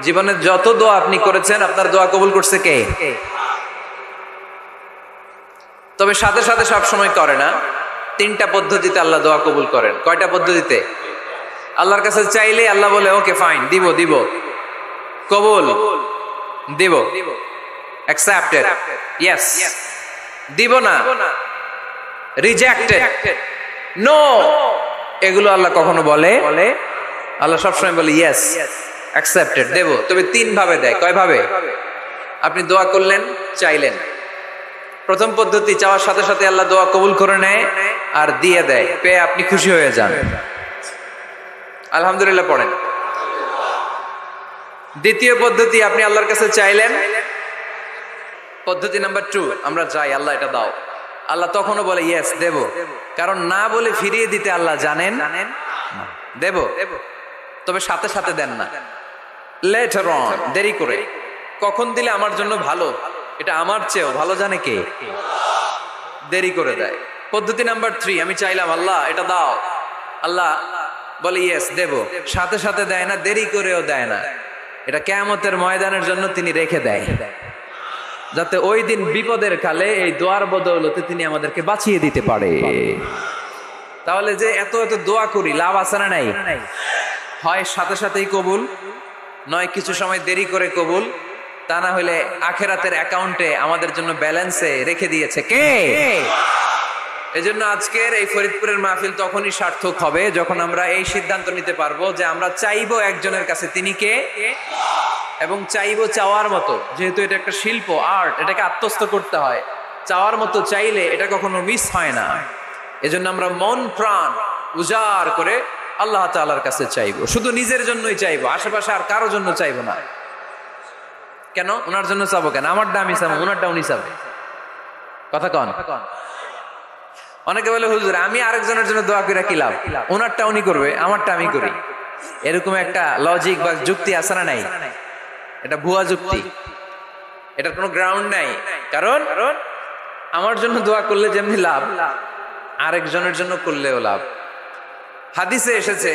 জীবনে যত দোয়া আপনি করেছেন আপনার দোয়া কবুল করছে কে? তবে সাথে সাথে সব সময় করে না। তিনটা পদ্ধতিতে আল্লাহ দোয়া কবুল করেন। কয়টা পদ্ধতিতে? আল্লাহর কাছে চাইলে আল্লাহ বলে ওকে ফাইন, দিব দিব, কবুল দিব, অ্যাকসেপ্টেড, ইয়েস। দিব না, রিজেক্টেড, নো, এগুলো আল্লাহ কখনো বলে? আল্লাহ সবসময় বলে ইয়েস, অ্যাকসেপ্টেড, দেব। তবে তিন ভাবে দেয়। কয় ভাবে? আপনি দোয়া করলেন, চাইলেন, প্রথম পদ্ধতি চাওয়ার সাথে সাথে আল্লাহ দোয়া কবুল করে নেয় আর দিয়ে দেয়, পেয়ে আপনি খুশি হয়ে যান, আলহামদুলিল্লাহ পড়েন। দ্বিতীয় পদ্ধতি, আপনি আল্লাহর কাছে চাইলেন, পদ্ধতি নাম্বার 2, আমরা চাই আল্লাহ এটা দাও, আল্লাহ তখনও বলে ইয়েস, দেব। কারণ না বলে ফিরিয়ে দিতে আল্লাহ জানেন, দেব, তবে সাথে সাথে দেন না, লেটার অন, দেরি করে। কখন দিলে আমার জন্য ভালো, এটা আমার চেয়েও ভালো জানে কে? দেরি করে দেয়। পদ্ধতি নাম্বার 3, আমি চাইলাম আল্লাহ এটা দাও, আল্লাহ বলে ইয়েস, দেব, সাথে সাথে দেয় না, দেরি করেও দেয় না। এটা কিয়ামতের ময়দানের জন্য তিনি রেখে দেয়, যাতে ওই দিন বিপদের কালে এই দোয়ার বদৌলতে তিনি আমাদেরকে বাঁচিয়ে দিতে পারে। তাহলে যে এত এত দোয়া করি, লাভ আছে না নাই? হয় সাথে সাথেই কবুল, নয় কিছু সময় দেরি করে কবুল, তা না হলে আখেরাতের অ্যাকাউন্টে আমাদের জন্য ব্যালেন্সে রেখে দিয়েছে কে? এজন্য আজকের এই ফরিদপুরের মাহফিল তখনই সার্থক হবে যখন আমরা এই সিদ্ধান্ত নিতে পারবো যে আমরা চাইবো একজনের কাছে, তিনি কে? এবং চাইবো চাওয়ার মতো। যেহেতু এটা একটা শিল্প, আর্ট, এটাকে আত্মস্থ করতে হয়। চাওয়ার মতো চাইলে এটা কখনো মিস হয় না। এজন্য আমরা মন প্রাণ উজাড় করে আল্লাহ তাআলার কাছে চাইবো, শুধু নিজের জন্যই চাইবো, আশেপাশে আর কারোর জন্য চাইবো না। কেন? ওনার জন্য চাবো কেন? আমারটা আমি চাবো, ওনারটা উনি চাবে। কথা কন। অনেকে বলে হুজুর আমি আরেকজনের জন্য দোয়া করে কি লাভ? ওনারটা উনি করবে, আমারটা আমি করি। এরকম একটা লজিক বা যুক্তি আছে না নাই? এটা ভুয়া যুক্তি, এটার কোনো গ্রাউন্ড নাই। কারণ আমার জন্য দোয়া করলে যেমনি লাভ, আরেকজনের জন্য করলেও লাভ। হাদিসে এসেছে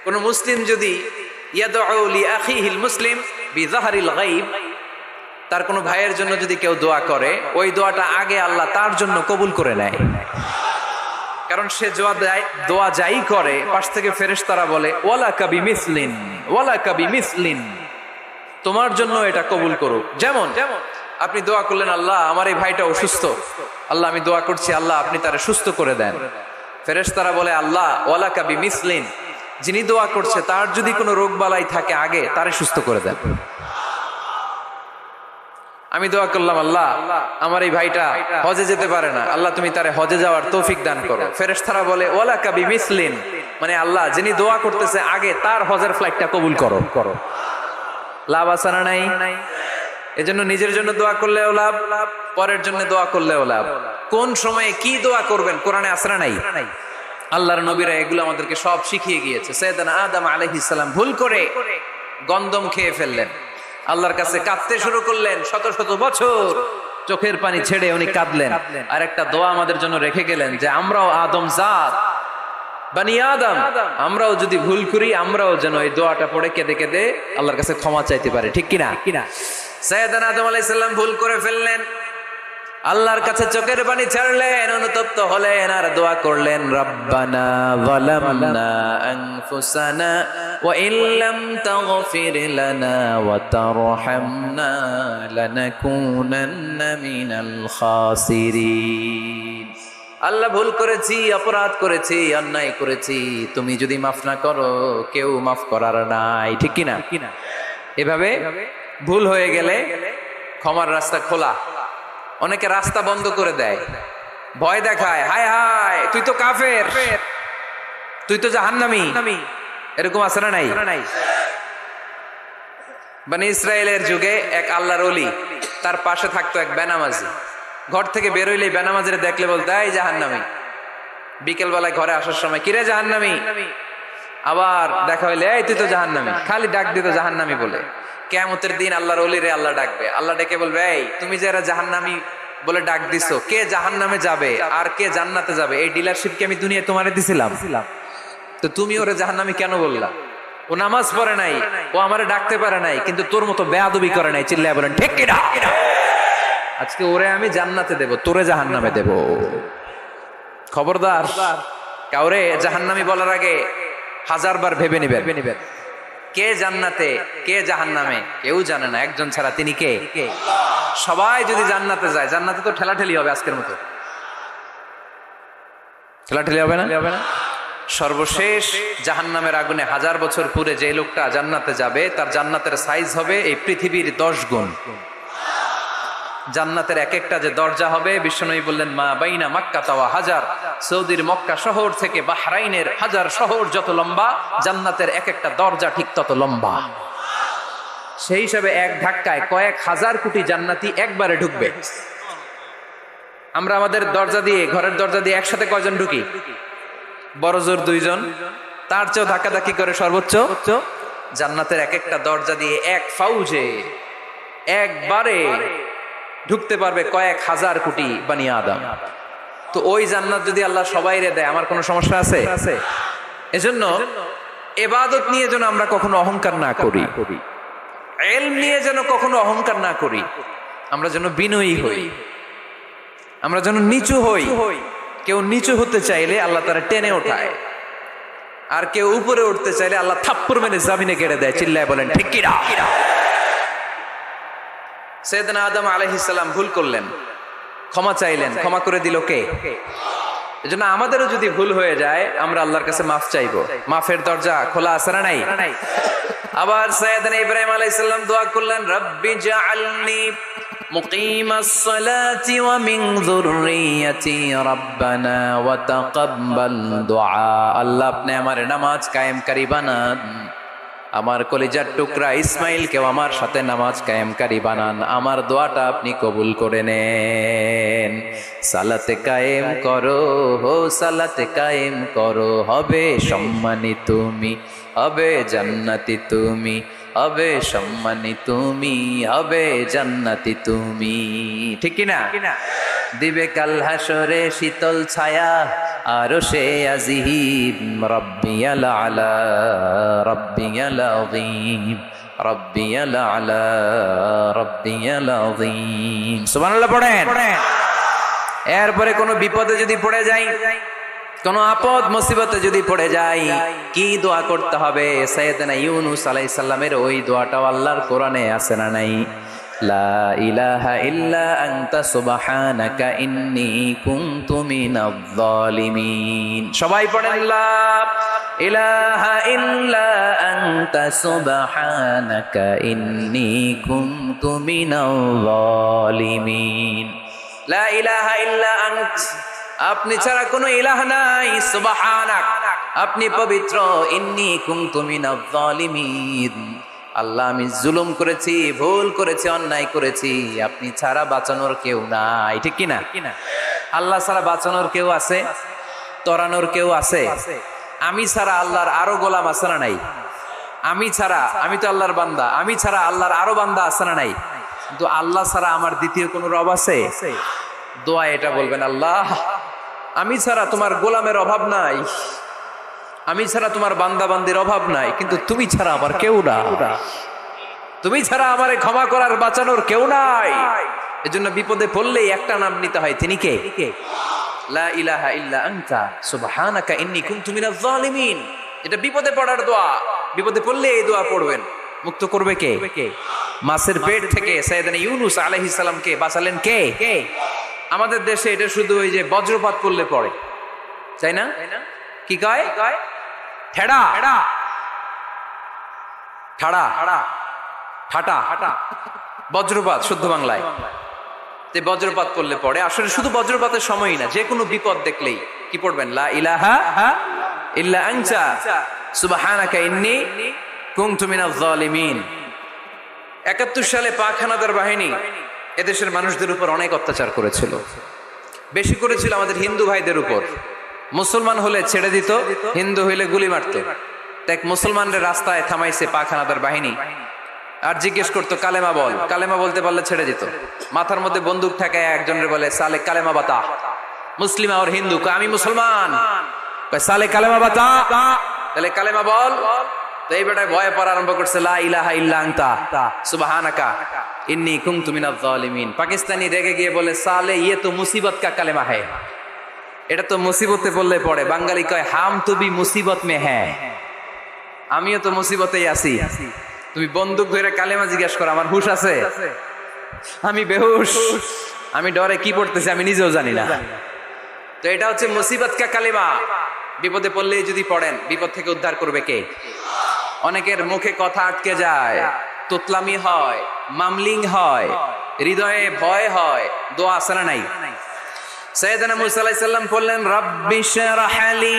কোন মুসলিম যদি ইয়াদউ লিআখিহিল মুসলিম বিযাহরিল গায়ব, তার কোনো ভাইয়ের জন্য যদি কেউ দোয়া করে, ওই দোয়াটা আগে আল্লাহ তার জন্য কবুল করে নেয়। কারণ সে দোয়া যাই করে, পাশ থেকে ফেরেশতারা বলে ওয়ালাকা বিমিসলিন, ওয়ালাকা বিমিসলিন, তোমার জন্য এটা কবুল করুক। যেমন আপনি দোয়া করলেন আল্লাহ আমার এই ভাইটা অসুস্থ, আল্লাহ আমি দোয়া করছি আল্লাহ আপনি তারে সুস্থ করে দেন। ফেরেশতারা বলে আল্লাহ ওয়ালাকা বিমিসলিন, যিনি দোয়া করছে তার যদি কোনো রোগ বালাই থাকে আগে তারে সুস্থ করে দেন। আমি দোয়া করলাম আল্লাহ আমার এই ভাইটা হজে যেতে পারে না, আল্লাহ তুমি তারে হজে যাওয়ার তৌফিক দান করো। ফেরেশতারা বলে ওয়ালাকা বিমিসলিন, মানে আল্লাহ যিনি দোয়া করতেছে আগে তার হজের ফ্লাইটটা কবুল করো। লাভ আছে না নাই? এজন্য নিজের জন্য দোয়া করলেও লাভ, পরের জন্য দোয়া করলেও লাভ। কোন সময়ে কি দোয়া করবেন কোরআনে আছে না নাই? আল্লাহর নবীরা এগুলো আমাদেরকে সব শিখিয়ে গিয়েছে। সাইয়েদনা আদম আলাইহিস সালাম ভুল করে গন্ধম খেয়ে ফেললেন, আল্লাহর কাছে কাঁদতে শুরু করলেন, শত শত বছর চোখের পানি ছেড়ে উনি কাঁদলেন। আর একটা দোয়া আমাদের জন্য রেখে গেলেন যে আমরাও আদম জাত, বানি আদম, আমরাও যদি ভুল করি আমরাও যেন এই দোয়াটা পড়ে কেঁদে কেঁদে আল্লাহর কাছে ক্ষমা চাইতে পারি। ঠিক কিনা? সাইয়েদনা আদম আলাইহিস সালাম ভুল করে ফেললেন, আল্লাহর কাছে চোখের পানি ছাড়লেন, অনুতপ্ত হলেন আর দোয়া করলেন রব্বানা যালামনা আনফুসানা ওয়া ইল্লাম তাগফির লানা ওয়া তারহামনা লানাকুনান্না মিনাল খাসিরিন। আল্লাহ ভুল করেছি, অপরাধ করেছি, অন্যায় করেছি, তুমি যদি মাফ না করো কেউ মাফ করার নাই। ঠিক কিনা? এভাবে ভুল হয়ে গেলে ক্ষমার রাস্তা খোলা। অনেকে রাস্তা বন্ধ করে দেয়, ভয় দেখায়, হায় হায় তুই তো কাফের, তুই তো জাহান্নামী, এরকম আছে না নাই? বনি ইসরায়েলের যুগে এক আল্লাহর ওলি, তার পাশে থাকতো এক বেনামাজি। ঘর থেকে বেরোইলেই বেনামাজিরে দেখলে বলতো এই জাহান্নামী। বিকেল বেলায় ঘরে আসার সময় কিরে জাহান্নামী, আবার দেখা হইলে এই তুই তো জাহান্নামী, খালি ডাক দিত জাহান্নামী বলে। কিয়ামতের দিন আল্লাহর ওলিরে আল্লাহ ডাকবে, আল্লাহ ডেকে বলবে এই তুমি যে এরা জাহান্নামী বলে ডাক দিছো, কে জাহান্নামে যাবে আর কে জান্নাতে যাবে এই ডিলারশিপ কি আমি দুনিয়ায় তোমারে দিছিলাম? তো তুমি ওরে জাহান্নামী কেন বললা? ও নামাজ পড়ে নাই, ও আমারে ডাকতে পারে নাই, কিন্তু তোর মতো বেয়াদবি করে নাই। চিল্লায় বলেন ঠিক কিনা? আজকে ওরে আমি জান্নাতে দেব, তোরে জাহান্নামে দেব। খবরদার, কাউরে জাহান্নামী বলার আগে 1000 বার ভেবে নিবেন। কে জান্নাতে কে জাহান্নামে কেউ জানে না, একজন ছাড়া, তিনি কে? সবাই যদি জান্নাতে যায়, জান্নাতে তো ঠেলাঠেলি হবে আজকের মতো। ঠেলাঠেলি হবে না? সর্বশেষ জাহান্নামের আগুনে 1000 বছর পুরে যে লোকটা জান্নাতে যাবে, তার জান্নাতের সাইজ হবে এই পৃথিবীর 10 গুণ। জান্নাতের এক একটা যে দরজা হবে, বিশ্বনবী বললেন মা বাইনা মক্কা তাওয়া হাজার, সৌদির মক্কা শহর থেকে বাহরাইনের হাজার শহর যত লম্বা, জান্নাতের এক একটা দরজা ঠিক তত লম্বা। সেই হিসাবে এক ধাক্কায় কয়েক হাজার কোটি জান্নাতি একবারে ঢুকবে। আমরা আমাদের দরজা দিয়ে, ঘরের দরজা দিয়ে একসাথে কয়জন ঢুকি? বড় জোর 2 জন, তার চেয়েও ধাক্কাধাক্কি করে সর্বোচ্চ। জান্নাতের এক একটা দরজা দিয়ে এক ফাউজে একবারে ঢুকতে পারবে কয়েক হাজার কোটি বানি আদম। তো ওই জান্নাত যদি আল্লাহ সবাইরে দেয়, আমার কোনো সমস্যা আছে? এজন্য ইবাদত নিয়ে যেন আমরা কখনো অহংকার না করি, ইলম নিয়ে যেন কখনো অহংকার না করি, আমরা যেন বিনয়ী হই, আমরা যেন নিচু হই। কেউ নিচু হতে চাইলে আল্লাহ তারা টেনে ওঠায়, আর কেউ উপরে উঠতে চাইলে আল্লাহ থাপ্পড় মেরে জমিনে গেড়ে দেয়। চিল্লায় বলেন ঠিক কিনা? সাইয়েদনা আদম আলাইহিস সালাম ভুল করলেন, ক্ষমা চাইলেন, ক্ষমা করে দিল কে? এজন্য আমাদেরও যদি ভুল হয়ে যায়, আমরা আল্লাহর কাছে মাফ চাইবো। মাফের দরজা খোলা আছে না নাই? আবার সাইয়েদনা ইব্রাহিম আলাইহিস সালাম দোয়া করলেন, রব্বি জাআলনি মুকিমাস সালাতি ওয়া মিন যুররিয়াতি রাব্বানা ওয়া তাকাব্বাল দুআ। আল্লাহ আপনি আমার নামাজ কায়েমকারী বানান, আমার কলিজার টুকরা ইসমাইলকেও আমার সাথে নামাজ কায়েমকারী বানান, আমার দোয়াটা আপনি কবুল করে নেন। সালাতে কায়েম করো, হো সালাতে কায়েম করো, হবে সম্মানী তুমি, হবে জান্নাতি তুমি, হবে সম্মানী তুমি, হবে জান্নাতি তুমি। ঠিক কিনা? দিবে কাল হাসরে শীতল ছায়া, আরশে আজিম, রব্বিয়াল আলা, রব্বিয়াল আযীম, রব্বিয়াল আলা, রব্বিয়াল আযীম। সুবহানাল্লাহ পড়েন। এরপরে কোনো বিপদে যদি পড়ে যাই, কোন আপদ মুসিবতে যদি পড়ে যাই, কি দোয়া করতে হবে? সাইয়েদনা ইউনূস আলাইহিস সালামের ওই দোয়াটাও আল্লাহর কোরআনে আছে না নাই? লা ইলাহা ইল্লা আনতা সুবহানাকা ইন্নী কুনতু মিনাজ জালিমিন। সবাই পড়েন লা ইলাহা ইল্লা আনতা সুবহানাকা ইন্নী কুনতু মিনাজ জালিমিন। লা ইলাহা ইল্লা আনত, আপনি ছাড়া কোনো ইলাহ নাই, সুবহানাক, আপনি পবিত্র, ইন্নী কুনতু মিনাজ জালিমিন, আল্লাহ আমি জুলুম করেছি, ভুল করেছি, অন্যায় করেছি, আপনি ছাড়া বাঁচানোর কেউ নাই। ঠিক কিনা? আল্লাহ ছাড়া বাঁচানোর কেউ আছে? তরানোর কেউ আছে? আমি ছাড়া আল্লাহর আরো গোলাম আছে না নাই? আমি ছাড়া, আমি তো আল্লাহর বান্দা, আমি ছাড়া আল্লাহর আরো বান্দা আছে না নাই? কিন্তু আল্লাহ ছাড়া আমার দ্বিতীয় কোনো রব আছে? দোয়া এটা বলবেন, আল্লাহ আমি ছাড়া তোমার গোলামের অভাব নাই, আমি ছাড়া তোমার বান্দা বান্দির অভাব নাই, কিন্তু তুমি ছাড়া আমার কেউ না, তুমি ছাড়া আমারে ক্ষমা করার বাঁচানোর কেউ নাই। এজন্য বিপদে পড়লেই একটা নাম নিতে হয়, তিনি কে? লা ইলাহা ইল্লা আনতা সুবহানাকা ইন্নী কুনতু মিনাজ জালিমিন। এটা বিপদে পড়ার দোয়া, বিপদে পড়লে এই দোয়া পড়বেন। মুক্ত করবে কে? মাছের পেট থেকে সাইয়েদনা ইউনূস আলাইহিস সালামকে বাঁচালেন কে? আমাদের দেশে এটা শুধু ওই যে বজ্রপাত পড়লে পড়ে, তাই না? কি কয়? ঠেড়া, ঠাড়া, ঠাটা, বজ্রপাত শুদ্ধ বাংলায়। বজ্রপাত করলে পড়ে, আসলে শুধু বজ্রপাতের সময়ই না, যে কোনো বিপদ দেখলেই কি পড়বেন? লা ইলাহা ইল্লা আনতা সুবহানাকা ইন্নী কুনতু মিনাজ জালিমিন। ৭১ সালে পাক হানাদার বাহিনী এদেশের মানুষদের উপর অনেক অত্যাচার করেছিল, বেশি করেছিল আমাদের হিন্দু ভাইদের উপর। মুসলমান হলে ছেড়ে দিত, হিন্দু হইলে গুলি মারত। দেখ, মুসলমানদের রাস্তায় থামাইছে পাক হানাদার বাহিনী, আর জিজ্ঞেস করতো কালেমা বল, কালেমা বলতে পারলে ছেড়ে দিত। মাথার মধ্যে বন্দুক ঠেকায় একজনের বলে সালে কালেমা বাতা, মুসলিম আর হিন্দু, আমি মুসলমান, সালে কালেমা বাতা, তাহলে কালেমা বল। তো এই বেটায় ভয়ে পড়া আরম্ভ করছে, লা ইলাহা ইল্লা আনতা সুবহানাকা ইন্নী কুনতু মিনাজ জালিমিন। পাকিস্তানি রেগে গিয়ে বলে, সালে ইয়ে তো মুসিবত কা কালেমা হ্যায়, এটা তো মুসিবতে বললে পড়ে। বাঙালি কয়, হাম তো ভি মুসিবত মে হ্যায়, আমিও তো মুসিবতেই আছি। তুমি বন্দুক ধরে কালেমা জিজ্ঞাসা করো, আমার হুশ আছে? আমি বেহুশ, আমি ডরে কি পড়তেছি আমি নিজেও জানি না। তো এটা হচ্ছে মুসিবত কা কালেমা। বিপদে পড়লেই যদি পড়েন, বিপদ থেকে উদ্ধার করবে কে? অনেকের মুখে কথা আটকে যায়, তোতলামি হয়, মামলিং হয়, হৃদয়ে ভয় হয়, দোয়া আছে না নাই? সাইয়েদনা মুসা আলাইহিস সালাম বললেন, রাব্বি শরহ লি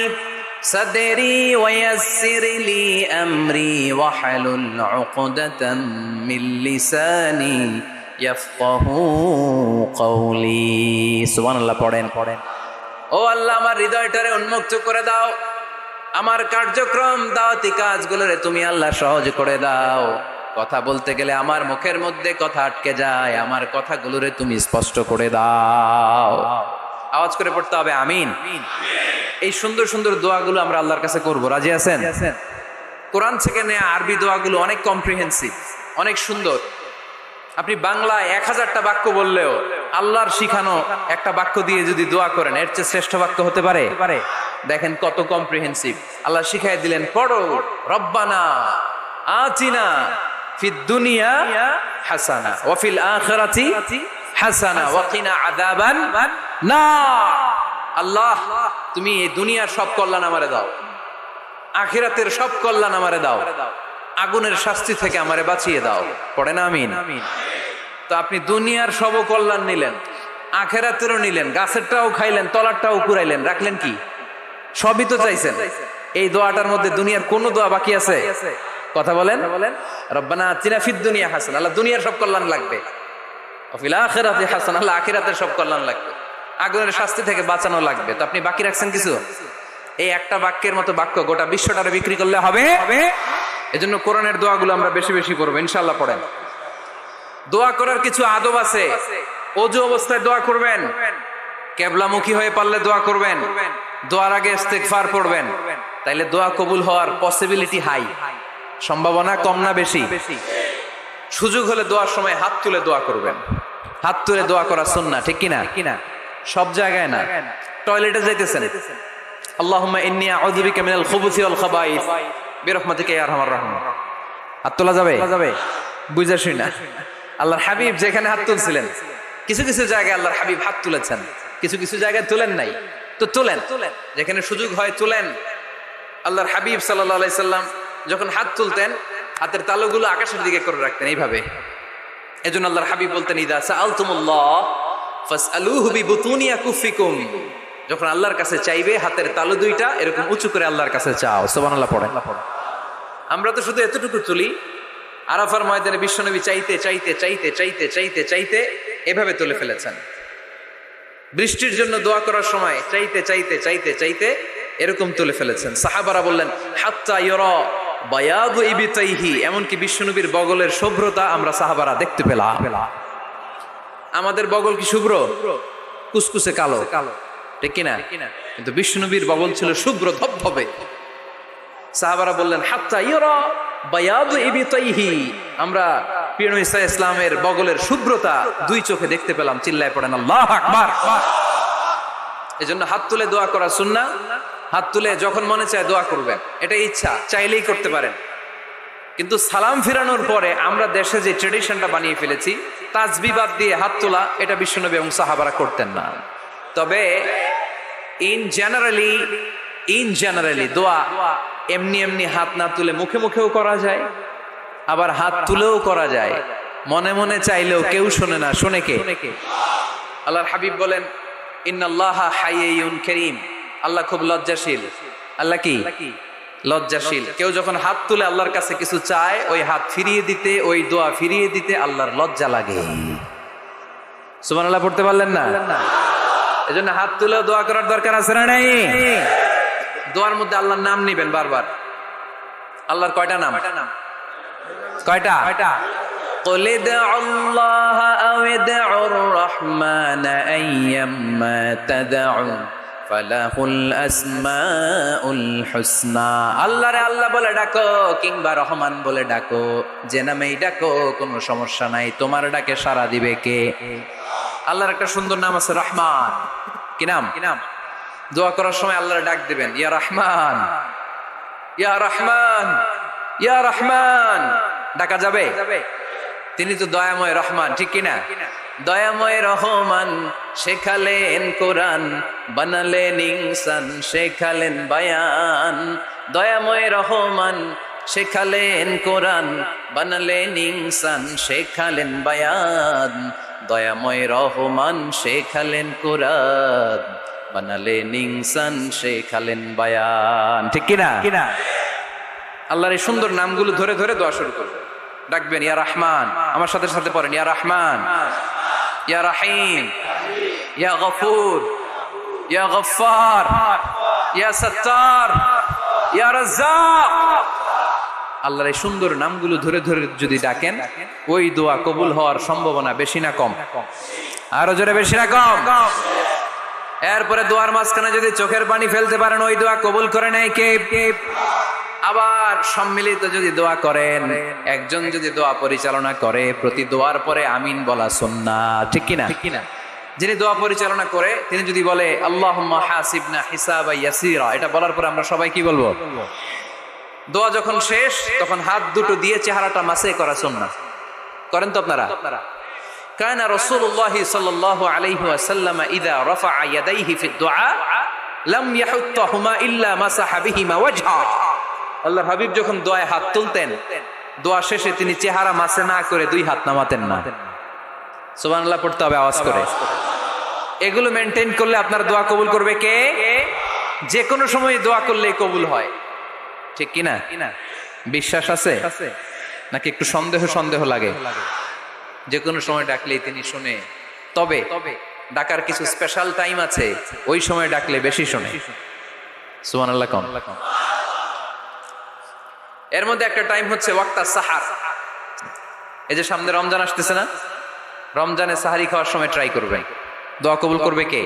সাদরি ওয়া ইয়াসসির লি আমরি ওয়াহলুল উকদাতাম মিন লিসানি ইয়াফকাহু কওলি। সুবহানাল্লাহ পড়েন। ও আল্লাহ, আমার হৃদয়টারে উন্মুক্ত করে দাও, আমার কার্যক্রম দাওয়াতি কাজগুলোরে তুমি আল্লাহ সহজ করে দাও। কথা বলতে গেলে আমার মুখের মধ্যে কথা আটকে যায়, আমার কথাগুলোরে তুমি স্পষ্ট করে দাও। আওয়াজ করে পড়তে হবে আমিন। এই সুন্দর সুন্দর দোয়াগুলো আমরা আল্লাহর কাছে করব, রাজি আছেন? কোরআন থেকে নেয়া আরবি দোয়াগুলো অনেক কম্প্রিহেন্সিভ, অনেক সুন্দর। আপনি বাংলায় 1000টা বাক্য বললেও আল্লাহর শিখানো একটা বাক্য দিয়ে যদি দোয়া করেন, এর চেয়ে শ্রেষ্ঠ বাক্য হতে পারে? দেখেন কত কম্প্রিহেন্সিভ। আল্লাহ শিখাই দিলেন, পড়ো, রব্বানা আতিনা ফিদ দুনিয়া হাসানা ওয়া ফিল আখিরাতি হাসানা ওয়া কিনা আযাবান নার। আল্লাহ, তুমি এই দুনিয়ার সব কল্যাণ আমারে দাও, আখিরাতের সব কল্যাণ আমারে দাও, আগুনের শাস্তি থেকে আমারে বাঁচিয়ে দাও। পড়েন আমিন। তো আপনি দুনিয়ার সব কল্যাণ নিলেন, আখিরাতেরও নিলেন, গাছেরটাও খাইলেন, তলারটাও কুড়াইলেন, রাখলেন কি? সবই তো চাইছেন। এই দোয়াটার মধ্যে দুনিয়ার কোন দোয়া বাকি আছে? কথা বলেন। রব্বানা আতিনা ফিদ দুনিয়া হাসানা, আল্লাহ দুনিয়ার সব কল্যাণ লাগবে। ওয়া ফিল আখিরাতি হাসানা, আল্লাহ আখিরাতের সব কল্যাণ লাগবে, আগুনের শাস্তি থেকে বাঁচানো লাগবে। তো আপনি বাকি রাখছেন কিছু? এই একটা বাক্যের মতো বাক্য গোটা বিশ্বটারে বিক্রি করলে হবে। এজন্য কোরআনের দোয়াগুলো আমরা বেশি বেশি করবো ইনশাআল্লাহ। পড়েন। দোয়া করার কিছু আদব আছে। ওযু অবস্থায় দোয়া করবেন, কিবলামুখী হয়ে পারলে দোয়া করবেন, দোয়ার আগে ইস্তিগফার পড়বেন, তাইলে দোয়া কবুল হওয়ার পসিবিলিটি হাই, সম্ভাবনা কম না বেশি? সুযোগ হলে দোয়ার সময় হাত তুলে দোয়া করবেন। হাত তুলে দোয়া করা সুন্নাহ, ঠিক কিনা? সব জায়গায় না। টয়লেটে যাইতেছেন, আল্লাহুম্মা ইন্নী আউযু বিকা মিনাল খুবুসি ওয়াল খাবাইস বিরহমাতিকা ইয়া আরহামার রাহিমিন। হাত তোলা যাবে? বুঝা শুনা। আল্লাহর হাবিব যেখানে হাত তুলছিলেন, কিছু কিছু জায়গায় আল্লাহর হাবিব হাত তুলেছেন, কিছু কিছু জায়গায় তুলেন নাই। তো তুলেন, যেখানে সুযোগ হয় তুলেন। আল্লাহর হাবিব সাল্লাল্লাহু আলাইহি সাল্লাম যখন হাত তুলতেন, হাতের তালুগুলো আকাশের দিকে করে রাখতেন এইভাবে। এজন্য আল্লাহর হাবিব বলতেন, ইদা সাআলতুমুল্লাহ ফাসআলুহু বিবুতুনি আকুফিকুম। যখন আল্লাহর কাছে চাইবে, হাতের তালু দুইটা এরকম উঁচু করে আল্লাহর কাছে চাও। সুবহানাল্লাহ পড়েন। আমরা তো শুধু এতটুকু তুলি। আরাফার ময়দানে বিশ্বনবী চাইতে চাইতে চাইতে চাইতে চাইতে চাইতে এভাবে তুলে ফেলেছেন। বৃষ্টির জন্য দোয়া করার সময় চাইতে চাইতে চাইতে চাইতে এরকম তুলে ফেলেছেন। সাহাবারা বললেন, হাত্তা ইরা বায়াদু ইবতাইহি, এমনকি বিশ্বনবীর বগলের শুভ্রতা আমরা সাহাবারা দেখতে পেলাম। আমাদের বগল কি শুভ্র? কুসকুসে কালো, ঠিক কিনা? কিন্তু বিশ্বনবীর বগল ছিল শুভ্র ধবধবে। সাহাবারা বললেন, হাত্তা ইরা বায়াদু ইবতাইহি, আমরা প্রিয় নবী সাল্লাল্লাহু আলাইহি ইসলামের বগলের শুভ্রতা দুই চোখে দেখতে পেলাম। চিল্লায় পড়েন আল্লাহু আকবার। এজন্য হাত তুলে দোয়া করা সুন্নাহ। হাত তুলে যখন মনে চায় দোয়া করবেন, এটা ইচ্ছা, চাইলেই করতে পারেন। কিন্তু সালাম ফিরানোর পরে আমরা দেশে যে ট্রেডিশনটা বানিয়ে ফেলেছি, তাসবিহ বাদ দিয়ে হাত তোলা, এটা বিশ্বনবী এবং সাহাবারা করতেন না। তবে ইন জেনারেলি দোয়া এমনি এমনি হাত না তুলে মুখে মুখেও করা যায়, আবার হাত তুলেও করা যায়। মনে মনে চাইলেও কেউ শোনে না, শোনে কে? আল্লাহর হাবিব বলেন, ইন্নাল্লাহা হাইয়্যুন কারীম, আল্লাহ খুব লজ্জাশীল। আল্লাহ কি? লজ্জাশীল। কেউ যখন হাত তুলে আল্লাহর কাছে কিছু চায়, ওই হাত ফিরিয়ে দিতে, ওই দোয়া ফিরিয়ে দিতে আল্লাহর লজ্জা লাগে। সুবহানাল্লাহ পড়তে পারলেন না? এজন্য হাত তুলেও দোয়া করার দরকার আছে না নাই? দোয়ার মধ্যে আল্লাহর নাম নিবেন বারবার। আল্লাহর কয়টা নাম? কয়টা? قل ادعوا الله أو ادعوا الرحمن أيما تدعوا ফালাহুল আসমাউল হুসনা। আল্লাহরে আল্লাহ বলে ডাকো কিংবা রহমান বলে ডাকো, যে নামেই ডাকো কোনো সমস্যা নাই, তোমার ডাকে সাড়া দিবে কে? আল্লাহর একটা সুন্দর নাম আছে রহমান। কি নাম? দোয়া করার সময় আল্লাহর ডাক দিবেন, ইয়া রহমান, ইয়া রহমান, ইয়া রহমান। ডাকা যাবে? তিনি তো দয়াময় রহমান, ঠিক কিনা? দয়াময় রহমান শেখালেন কোরআন, বানালেন ইনসান, শেখালেন বায়ান। দয়াময় রহমান শেখালেন কোরআন, বানালেন ইনসান, শেখালেন বায়ান। দয়াময় রহমান শেখালেন কোরআন, বানালেন ইনসান, শেখালেন বায়ান। ঠিক কিনা? আল্লাহর এই সুন্দর নামগুলো ধরে ধরে দোয়া শুরু করবে। ডাকবেন ইয়া রহমান, আমার সাথে সাথে পড়েন ইয়া রহমান, ইয়া রহিম, ইয়া গফুর, ইয়া গফফার, ইয়া সত্তার, ইয়া রাজ্জাক। আল্লাহর এই সুন্দর নামগুলো ধরে ধরে যদি ডাকেন, ওই দোয়া কবুল হওয়ার সম্ভাবনা বেশি না কম? আরো জোরে, বেশি না কম? এরপরে দোয়ার মাঝখানে যদি চোখের পানি ফেলতে পারেন, ওই দোয়া কবুল করে নেয় কে? আবার সম্মিলিত যদি দোয়া করেন, একজন যদি দোয়া পরিচালনা করে, প্রতি দোয়ার পরে আমিন বলা সুন্নাত। ঠিক কিনা? যিনি দোয়া পরিচালনা করে তিনি যদি বলে আল্লাহুম্মা হাসিবনা হিসাবান ইয়াসীরা, এটা বলার পরে আমরা সবাই কি বলবো? দোয়া যখন শেষ তখন হাত দুটো দিয়ে চেহারাটা মাসে করা সুন্নাত। করেন তো আপনারা? কানা রাসূলুল্লাহি সাল্লাল্লাহু আলাইহি ওয়াসাল্লাম ইযা রাফা'a ইয়াদাইহি ফিদ দুআ লাম ইয়াহুত্তাহুমা ইল্লা মাসাহা বিহিমা ওয়াজহা। আল্লাহর হাবিব যখন দোয়ায় হাত তুলতেন, দোয়া শেষে তিনি চেহারা মাসে না করে দুই হাত নামাতেন না। সুবহানাল্লাহ পড়তে হবে আওয়াজ করে। এগুলো মেনটেন করলে আপনার দোয়া কবুল করবে কে? যে কোনো সময় দোয়া করলে কবুল হয়। ঠিক কিনা? বিশ্বাস আছে নাকি একটু সন্দেহ সন্দেহ লাগে? যে কোনো সময় ডাকলেই তিনি শুনে, তবে ডাকার কিছু স্পেশাল টাইম আছে, ওই সময় ডাকলে বেশি শুনে। সুবহানাল্লাহ কম। এর মধ্যে একটা টাইম হচ্ছে ওয়াক্তা সাহার। এই যে সামনে রমজান আসতেছে না, রমজানে সাহারি খাওয়ার সময় ট্রাই করবেন, দোয়া কবুল করবে কে?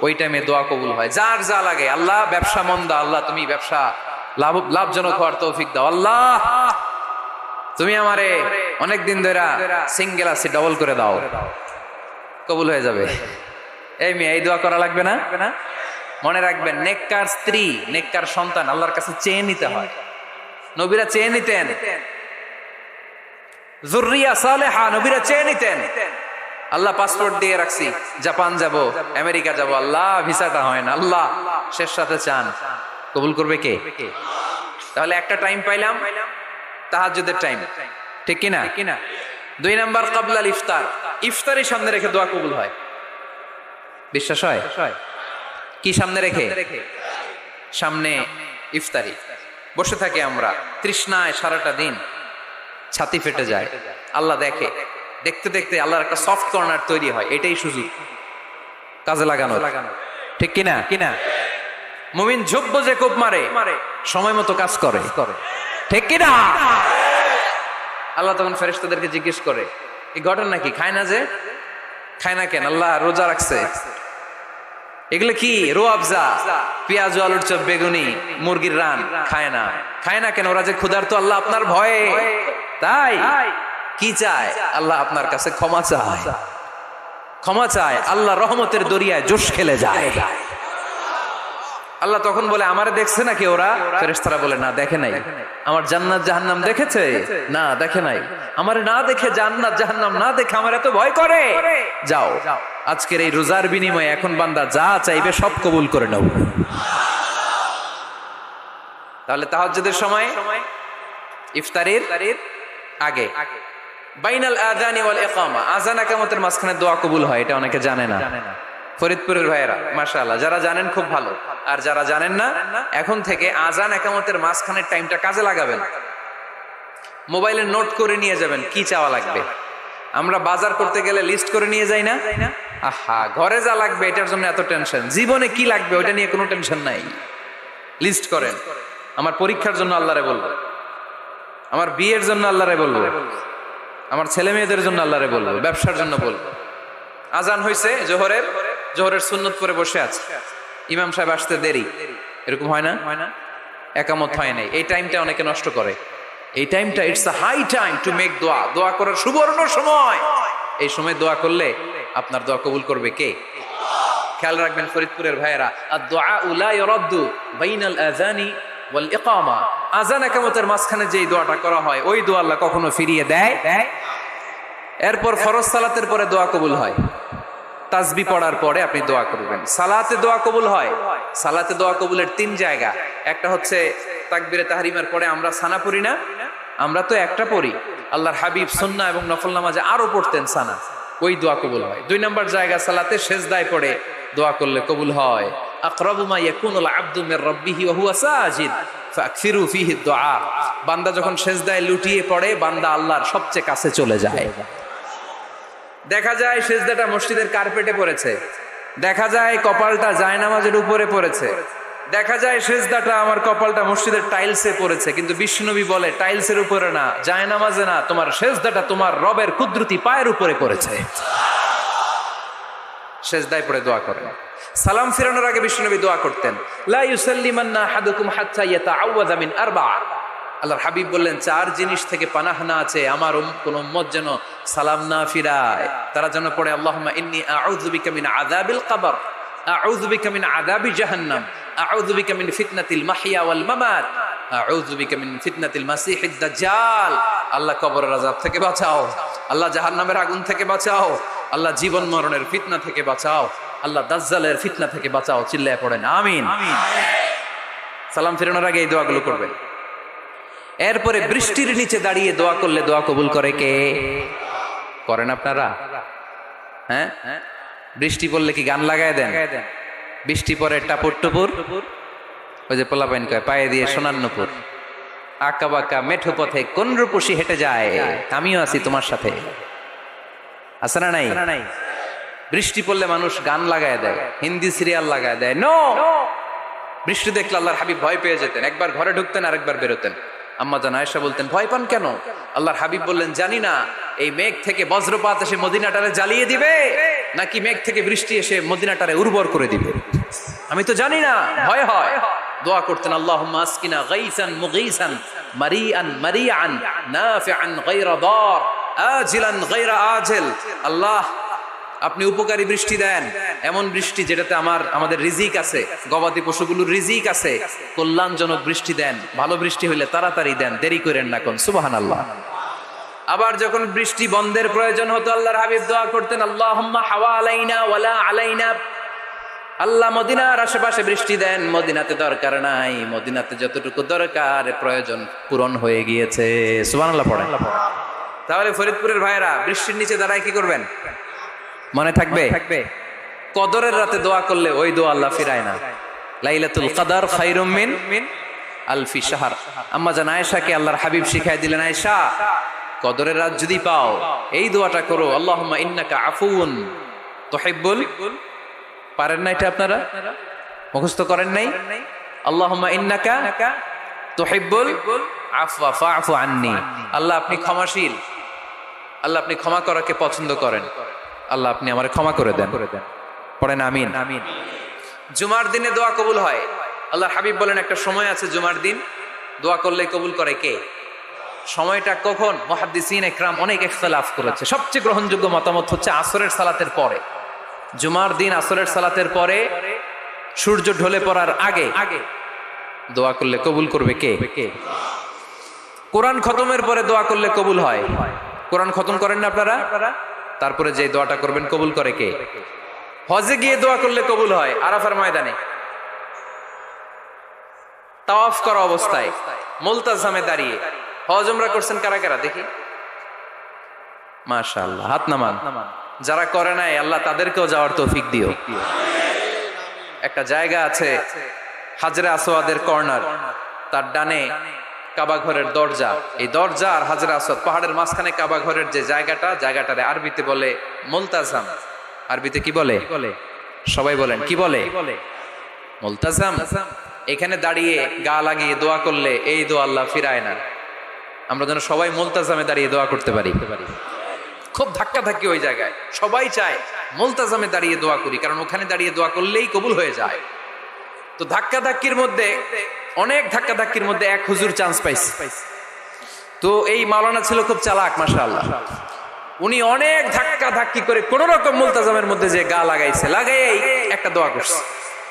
ওই টাইমে দোয়া কবুল হয়। যার যা লাগে, আল্লাহ ব্যবসা মন্দা, আল্লাহ তুমি ব্যবসা লাভজনক হওয়ার তৌফিক দাও, আল্লাহ তুমি আমারে অনেকদিন ধরে সিঙ্গেল আছি ডবল করে দাও, কবুল হয়ে যাবে। এই মেয়ে, এই দোয়া করা লাগবে না? মনে রাখবেন, নেককার স্ত্রী, নেককার সন্তান আল্লাহর কাছে চেয়ে নিতে হয়। নবীরা চেয়ে নিতেন, যুররিয়া সালেহা নবীরা চেয়ে নিতেন। আল্লাহ পাসপোর্ট দিয়ে রাখছি, জাপান যাব, আমেরিকা যাব, আল্লাহ ভিসাটা হয় না, আল্লাহ শেষ সাথে চান, কবুল করবে কে? তাহলে একটা টাইম পাইলাম, তাহাজ্জুদের টাইম। ঠিক কিনা? 2 নাম্বার ক্বাবলাল ইফতার, ইফতারি সামনে রেখে দোয়া কবুল হয়। বিশ্বাস হয়? কি সামনে রেখে? সামনে ইফতারি। বসে থাকি আমরা তৃষ্ণায় সারাটা দিন, ছাতি ফেটে যায়, আল্লাহ দেখে, দেখতে দেখতে আল্লাহর একটা সফট কর্নার তৈরি হয়। এটাই সুযোগ কাজে লাগানো। ঠিক কিনা? মুমিন ঝুব্ব যে কোপ মারে, সময় মতো কাজ করে। ঠিক কিনা? আল্লাহ তখন ফেরেশতাদেরকে জিজ্ঞেস করে, এই ঘটনা কি? খায় না যে? খায় না কেন? আল্লাহ রোজা রাখছে। এগুলো কি? রোয়াবজা, পেঁয়াজ, আলুর চপ, বেগুনি, মুরগির রান খায় না। খায় না কেন? ওরা যে ক্ষুধার্ত, আল্লাহ আপনার ভয়ে। তাই কি চায়? আল্লাহ আপনার কাছে ক্ষমা চায়, ক্ষমা চায়। আল্লাহ রহমতের দরিয়ায় জোশ খেলে যায়। আল্লাহ তখন বলে, আমারে দেখছে নাকি ওরা? ফেরেশতারা বলে, না দেখে নাই। আমার জান্নাত জাহান্নাম দেখেছে? না দেখে নাই। আমারে না দেখে, জান্নাত জাহান্নাম না দেখে আমার এত ভয় করে। যাও, আজকের এই রোজার বিনিময়ে এখন বান্দা যা চাইবে সব কবুল করে নাও। তাহলে তাহাজ্জুদের সময়, ইফতারির আগে, বাইনাল আযানি ওয়াল ইকামা, আযান ইকামতের মাঝখানে দোয়া কবুল হয়। এটা অনেকে জানে না। ফরিদপুরের ভাইয়েরা মাশাআল্লাহ, যারা জানেন খুব ভালো, আর যারা জানেন না, এখন থেকে আযান ইকামতের মাঝখানের টাইমটা কাজে লাগাবেন। মোবাইলে নোট করে নিয়ে যাবেন কি চাওয়া লাগবে। আমরা বাজার করতে গেলে লিস্ট করে নিয়ে যাই না? আহা, ঘরে যা লাগবে এটার জন্য এত টেনশন, জীবনে কি লাগবে ওটা নিয়ে কোনো টেনশন নাই। লিস্ট করেন, আমার পরীক্ষার জন্য আল্লাহরে বলবো, আমার বিয়ের জন্য আল্লাহরে বলবো, আমার ছেলে মেয়েদের জন্য আল্লাহরে বলবো, ব্যবসার জন্য বলবো। আজান হয়েছে জোহরের সুন্নত করে বসে আছে, ইমাম সাহেব আসতে দেরি, এরকম হয় না? একামত হয় নাই, এই টাইমটা অনেকে নষ্ট করে। এই টাইমটা it's a high time to make দোয়া, দোয়া করার সুবর্ণ সময়। এই সময় দোয়া করলে আপনার দোয়া কবুল করবে কে? খেয়াল রাখবেন ফরিদপুরের ভাইয়েরা, আদ-দুআ লা ইউরাদ্দু বাইনাল আযানি ওয়াল ইকামা। আযান ইকামতের মাঝখানে যেই দোয়াটা করা হয় ওই দোয়া আল্লাহ কখনো ফিরিয়ে দেয়। এরপর ফরজ সালাতের পরে দোয়া কবুল হয়, তাসবিহ পড়ার পরে আপনি দোয়া করবেন। সালাতে দোয়া কবুল হয়, সালাতে দোয়া কবুলের 3 জায়গা। একটা হচ্ছে তাকবীরে তাহরিমার পরে আমরা সানা পড়ি না, আমরা তো একটা পড়ি, আল্লাহর হাবিব সুন্নাহ এবং নফল নামাজে আরো পড়তেন সানা, ওই দোয়া কবুল হয়। 2 নম্বর জায়গা সালাতে সেজদায় পড়ে দোয়া করলে কবুল হয়। আকরাবু মা ইয়াকুনুল আবদু মির রাব্বিহি ওয়া হুয়া সাজিদ ফাকসিরু ফীহি দুআ। বান্দা যখন সেজদায় লুটিয়ে পড়ে বান্দা আল্লাহর সবচেয়ে কাছে চলে যায়। দেখা যায় সেজদাটা মসজিদের কার্পেটে পড়েছে, দেখা যায় কপালটা জায়নামাজের উপরে পড়েছে, দেখা যায় সেজদাটা আমার কপালটা মসজিদের টাইলসে পড়েছে, কিন্তু বিশ্বনবী বলে টাইলসের উপরে না, জায়নামাজে না, তোমার সেজদাটা তোমার রবের কুদরতি পায়ের উপরে পড়েছে। সেজদায় পড়ে দোয়া করেন। সালাম ফিরানোর আগে বিশ্বনবী দোয়া করতেন, লা ইউসাল্লিমান্না আহাদুকুম হাত্তা ইয়াতাআওয়াযা মিন আরবা। আল্লাহর হাবিব বললেন 4 জিনিস থেকে পানাহ না আছে আমার কোন উম্মত যেন সালাম না ফিরায়। তারা যেন পড়ে আল্লাহুম্মা ইন্নী আউযু বিকা মিন আযাবিল কবর, আউযু বিকা মিন আযাবি জাহান্নাম, আউযু বিকা মিন ফিতনাতিল মাহইয়া ওয়াল মামাত, আউযু বিকা মিন ফিতনাতিল মাসিহিদ দাজ্জাল। আল্লাহ কবরের আযাব থেকে বাঁচাও, আল্লাহ জাহান্নামের আগুন থেকে বাঁচাও, আল্লাহ জীবন মরণের ফিতনা থেকে বাঁচাও, আল্লাহ দাজ্জালের ফিতনা থেকে বাঁচাও। চিল্লায়ে পড়েন আমিন। সালাম ফিরানোর আগে এই দোয়াগুলো করবেন। এরপরে বৃষ্টির নিচে দাঁড়িয়ে দোয়া করলে দোয়া কবুল করে কে? করেন আপনারা? হ্যাঁ, বৃষ্টি পড়লে কি গান লাগায় দেন? বৃষ্টি পরে টাপুর টুপুর, ওই যে পোলাপাইন কয় পায়ে দিয়ে সোনার নুপুর, আঁকা বাঁকা মেঠো পথে কোন রূপসী হেঁটে যায়, আমিও আছি তোমার সাথে। আছে না নাই? বৃষ্টি পড়লে মানুষ গান লাগায় দেয়, হিন্দি সিরিয়াল লাগায় দেয়। নো, বৃষ্টি দেখলে আল্লাহর হাবিব ভয় পেয়ে যেতেন, একবার ঘরে ঢুকতেন আরেকবার বেরোতেন। আম্মা জান আয়েশা বলতেন ভয় পান কেন? আল্লাহর হাবিব বললেন জানি না এই মেঘ থেকে বজ্রপাত এসে মদিনাটারে জ্বালিয়ে দিবে নাকি মেঘ থেকে বৃষ্টি এসে মদিনাটারে উর্বর করে দিবে, আমি তো জানি না, ভয় হয়। দোয়া করতেন আল্লাহুম্মা আসকিনা গাইসান মুগীসান মারিআন মারিআন নাফিআন গায়রা দার আজিলান গায়রা আজিল। আল্লাহ আপনি উপকারী বৃষ্টি দেন, এমন বৃষ্টি যেটাতে আমাদের রিজিক আছে, গবাদি পশুগুলোর রিজিক আছে, কল্যাণজনক বৃষ্টি দেন, ভালো বৃষ্টি হইলে তাড়াতাড়ি দেন, দেরি করেন না কোন। সুবহানাল্লাহ। আবার যখন বৃষ্টি বন্ধের প্রয়োজন হতো আল্লাহর হাবিব দোয়া করতেন আল্লাহুম্মা হাওয়া আলাইনা ওয়ালা আলাইনা। আল্লাহ মদিনার আশেপাশে বৃষ্টি দেন, মদিনাতে দরকার নাই, মদিনাতে যতটুকু দরকার প্রয়োজন পূরণ হয়ে গিয়েছে। সুবহানাল্লাহ পড়েন। তাহলে ফরিদপুরের ভাইয়েরা বৃষ্টির নিচে দাঁড়ায় কি করবেন? মনে থাকবে কদরের রাতে দোয়া করলে ওই দোয়া আল্লাহ ফিরায় না। লাইলাতুল কদর খায়রুম মিন আলফি শাহর। আম্মা জান আয়েশাকে আল্লাহর হাবিব শিখাই দিলেন, আয়েশা কদরের রাত যদি পাও এই দোয়াটা করো, আল্লাহুম্মা ইন্নাকা আফুউন তুহিব্বুল। পারেন না এটা? আপনারা মুখস্থ করেন নাই? আল্লাহুম্মা ইন্নাকা তুহিব্বুল আফওয়া ফাআফু আন্নী। আল্লাহ আপনি ক্ষমাশীল, আল্লাহ আপনি ক্ষমা করাকে পছন্দ করেন, আল্লাহ আপনি আমারে ক্ষমা করে দেন। পড়েন আমিন। জুমার দিনে দোয়া কবুল হয়। আল্লাহর হাবিব বলেন একটা সময় আছে জুমার দিন দোয়া করলে কবুল করে কে? সময়টা কখন? মুহাদ্দিসিন ইকরাম অনেক ইখতিলাফ করেছে। সবচেয়ে গ্রহণযোগ্য মতামত হচ্ছে আসরের সালাতের পরে। জুমার দিন আসরের সালাতের পরে সূর্য ঢলে পড়ার আগে দোয়া করলে কবুল করবে কে? কোরআন খতমের পরে দোয়া করলে কবুল হয়। কোরআন খতম করেন না আপনারা? তারপরে যে দোয়াটা করবেন কবুল করে কে? হজে গিয়ে দোয়া করলে কবুল হয়। আরাফার ময়দানে তাওয়াফ করা অবস্থায় মুলতাজামে দাঁড়িয়ে। হজ উমরা করছেন কারা কারা দেখি? মাশাআল্লাহ, হাত নামান। যারা করে নাই আল্লাহ তাদেরকেও যাওয়ার তৌফিক দিও। একটা জায়গা আছে হাজরে আসওয়াদের কর্নার, তার ডানে কাবা ঘরের দরজা। এই দরজা আর হাজরে আসওয়াদ পাহাড়ের মাঝখানে কাবা ঘরের যে জায়গাটারে আরবিতে বলে মুলতাজাম। আরবিতে কি বলে? সবাই বলেন কি বলে? মুলতাজাম। এখানে দাঁড়িয়ে গা লাগিয়ে দোয়া করলে এই দোয়া আল্লাহ ফিরায় না। আমরা যেন সবাই মুলতাজামে দাঁড়িয়ে দোয়া করতে পারি। খুব ধাক্কা ধাক্কি ওই জায়গায়, সবাই চায় মুলতাজামে দাঁড়িয়ে দোয়া করি, কারণ ওখানে দাঁড়িয়ে দোয়া করলেই কবুল হয়ে যায়। তো ধাক্কাধাক্কির মধ্যে অনেক ধাক্কাধাক্কির মধ্যে এক হুজুর চান্স পাইছে। তো এই মাওলানা ছিল খুব চালাক মাশাআল্লাহ। উনি অনেক ধাক্কা ধাক্কি করে কোন রকম মুলতাজামের মধ্যে যে গা লাগাইছে, লাগাই একটা দোয়া করছে।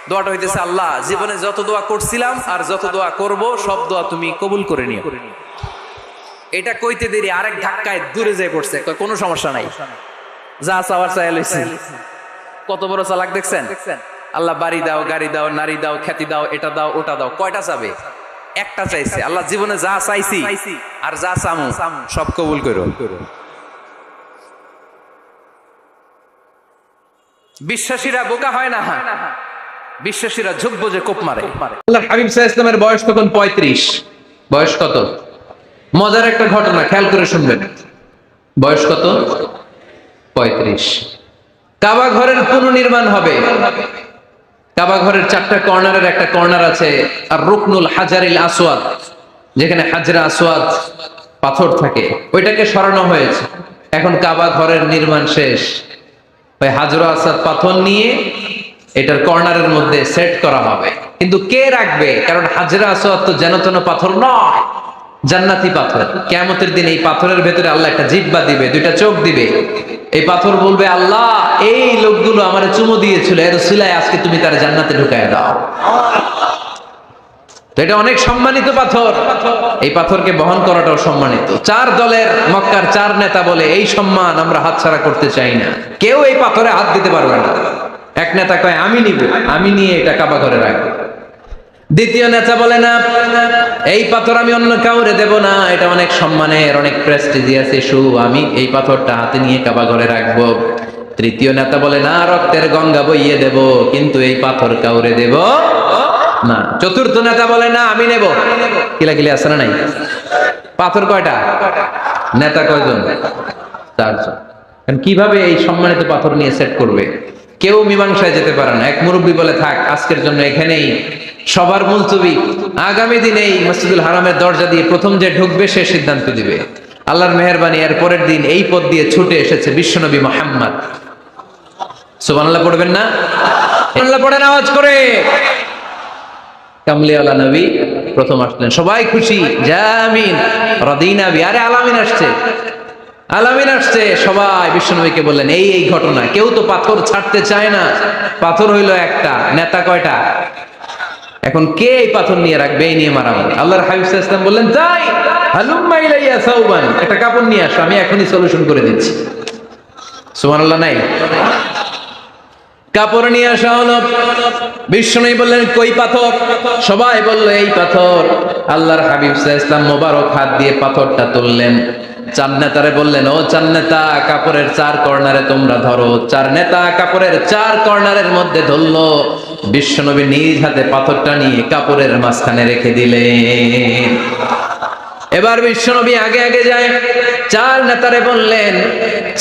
দোয়াটা হইতেছে, আল্লাহ জীবনে যত দোয়া করছিলাম আর যত দোয়া করব সব দোয়া তুমি কবুল করে নিও। এটা কইতে দেরি আরেক ধাক্কায় দূরে যেয়ে পড়ছে, কোনো সমস্যা নাই, যা চাওয়ার চাইয়া লইছে। কত বড় চালাক দেখছেন? আল্লাহ বাড়ি দাও, গাড়ি দাও, নারী দাও, খ্যাতি দাও, এটা দাও, ওটা দাও। কয়টা চাবে? একটা চাইছে। আল্লাহ জীবনে যা চাইছি আর যা চামু সব কবুল করো। বিশ্বাসীরা বোকা হয় না, বিশ্বাসীরা ঝুঁকবো যে কোপ মারে। আল্লাহ হাবিব সাল্লাল্লাহু আলাইহি ওয়াসাল্লামের বয়স তখন 35। বয়স কত? মজার একটা ঘটনা, খেয়াল করে শুনবেন। বয়স কত? 35। কাবা ঘরের পুনর্নির্মাণ হবে। কাবা ঘরের 4টা কর্নারের একটা কর্নার আছে আর রুকনুল হাজারিল আসওয়াদ, যেখানে হাজরা আসওয়াদ পাথর থাকে, ওইটাকে সরানো হয়েছে। এখন কাবা ঘরের নির্মাণ শেষ। ওই হাজরা আসওয়াদ পাথর নিয়ে এটার কর্নারের মধ্যে সেট করা হবে। কিন্তু কে রাখবে? কারণ হাজরা আসওয়াদ তো যেন তেন পাথর নয়, জান্নাতি পাথর। কিয়ামতের দিন এই পাথরের ভেতরে আল্লাহ একটা জিহ্বা দিবে, 2টা চোখ দিবে। এই পাথর বলবে, আল্লাহ এই লোকগুলো আমারে চুমু দিয়েছিল, এর উসিলায় আজকে তুমি তার জান্নাতে ঢুকায় দাও। তো এটা অনেক সম্মানিত পাথর। এই পাথরকে বহন করাটাও সম্মানিত। 4 দলের মক্কার 4 নেতা বলে, এই সম্মান আমরা হাতছাড়া করতে চাই না, কেউ এই পাথরে হাত দিতে পারবে না। এক নেতা কয়, আমি নিব, আমি নিয়ে এটা কাবা ঘরে রাখবো। দ্বিতীয় নেতা বলে, না, এই পাথর আমি অন্য কাউরে দেব না, এটা অনেক সম্মানের, অনেক প্রেস্টিজিয়াস ইস্যু, আমি এই পাথরটা হাতে নিয়ে কাবা ঘরে রাখবো। তৃতীয় নেতা বলে, না, রক্তের গঙ্গা বইয়ে দেব, কিন্তু এই পাথর কাউরে দেব না। চতুর্থ নেতা বলে, না, আমি নেব। কিলাকিলি আছে না নাই? পাথর কয়টা? নেতা কয়জন? 4 জন। কিভাবে এই সম্মানিত পাথর নিয়ে সেট করবে? কেউ মীমাংসায় যেতে পারে না। এক মুরব্বী বলে, থাক আজকের জন্য এখানেই, সবার মুলতবি, আগামী দিনে এই মসজিদুল হারামের দরজা দিয়ে প্রথম যে ঢুকবে সে সিদ্ধান্ত দিবে। আল্লাহর মেহেরবানি, এর পরের দিন এই পথ দিয়ে ছুটে এসেছে বিশ্বনবী মুহাম্মদ। সুবহানাল্লাহ পড়বেন না? আল্লাহ পড়েন আওয়াজ করে। কামলিওয়ালা নবী প্রথম আসলেন, সবাই খুশি, জামিন রাদিনা বি। আরে আলামিন আসছে, আলামিন আসছে। সবাই বিশ্বনবীকে বললেন, এই এই ঘটনা। কেউ তো পাথর ছাড়তে চায় না। পাথর হইলো একটা, নেতা কয়টা? এখন কে এই পাথর নিয়ে রাখবে? এই নিয়ে মারামারি। আল্লাহর হাবিব সাল্লাল্লাহু আলাইহি ওয়াসাল্লাম বললেন, যাই হালুম্মা ইলাইয়া সাউবান, একটা কাপড় নিয়ে আসো, আমি এখনই সলিউশন করে দিচ্ছি। সুবহানাল্লাহ নাই? কাপড় নিয়ে আসা হলো। বিশ্বনবী বললেন, কই পাথর? সবাই বলল, এই পাথর। আল্লাহর হাবিব সাল্লাল্লাহু আলাইহি ওয়াসাল্লাম মোবারক হাত দিয়ে পাথরটা তুললেন। 4 নেতারে বললেন, ও 4 নেতা, কাপড়ের 4 কর্নারে তোমরা ধরো। 4 নেতা কাপড়ের 4 কর্নারের মধ্যে ধরলো। বিশ্বনবী নিজ হাতে পাথরটা নিয়ে কাপড়ের মাঝখানে রেখে দিলেন। এবার বিশ্বনবী আগে আগে যায়। 4 নেতারে বললেন,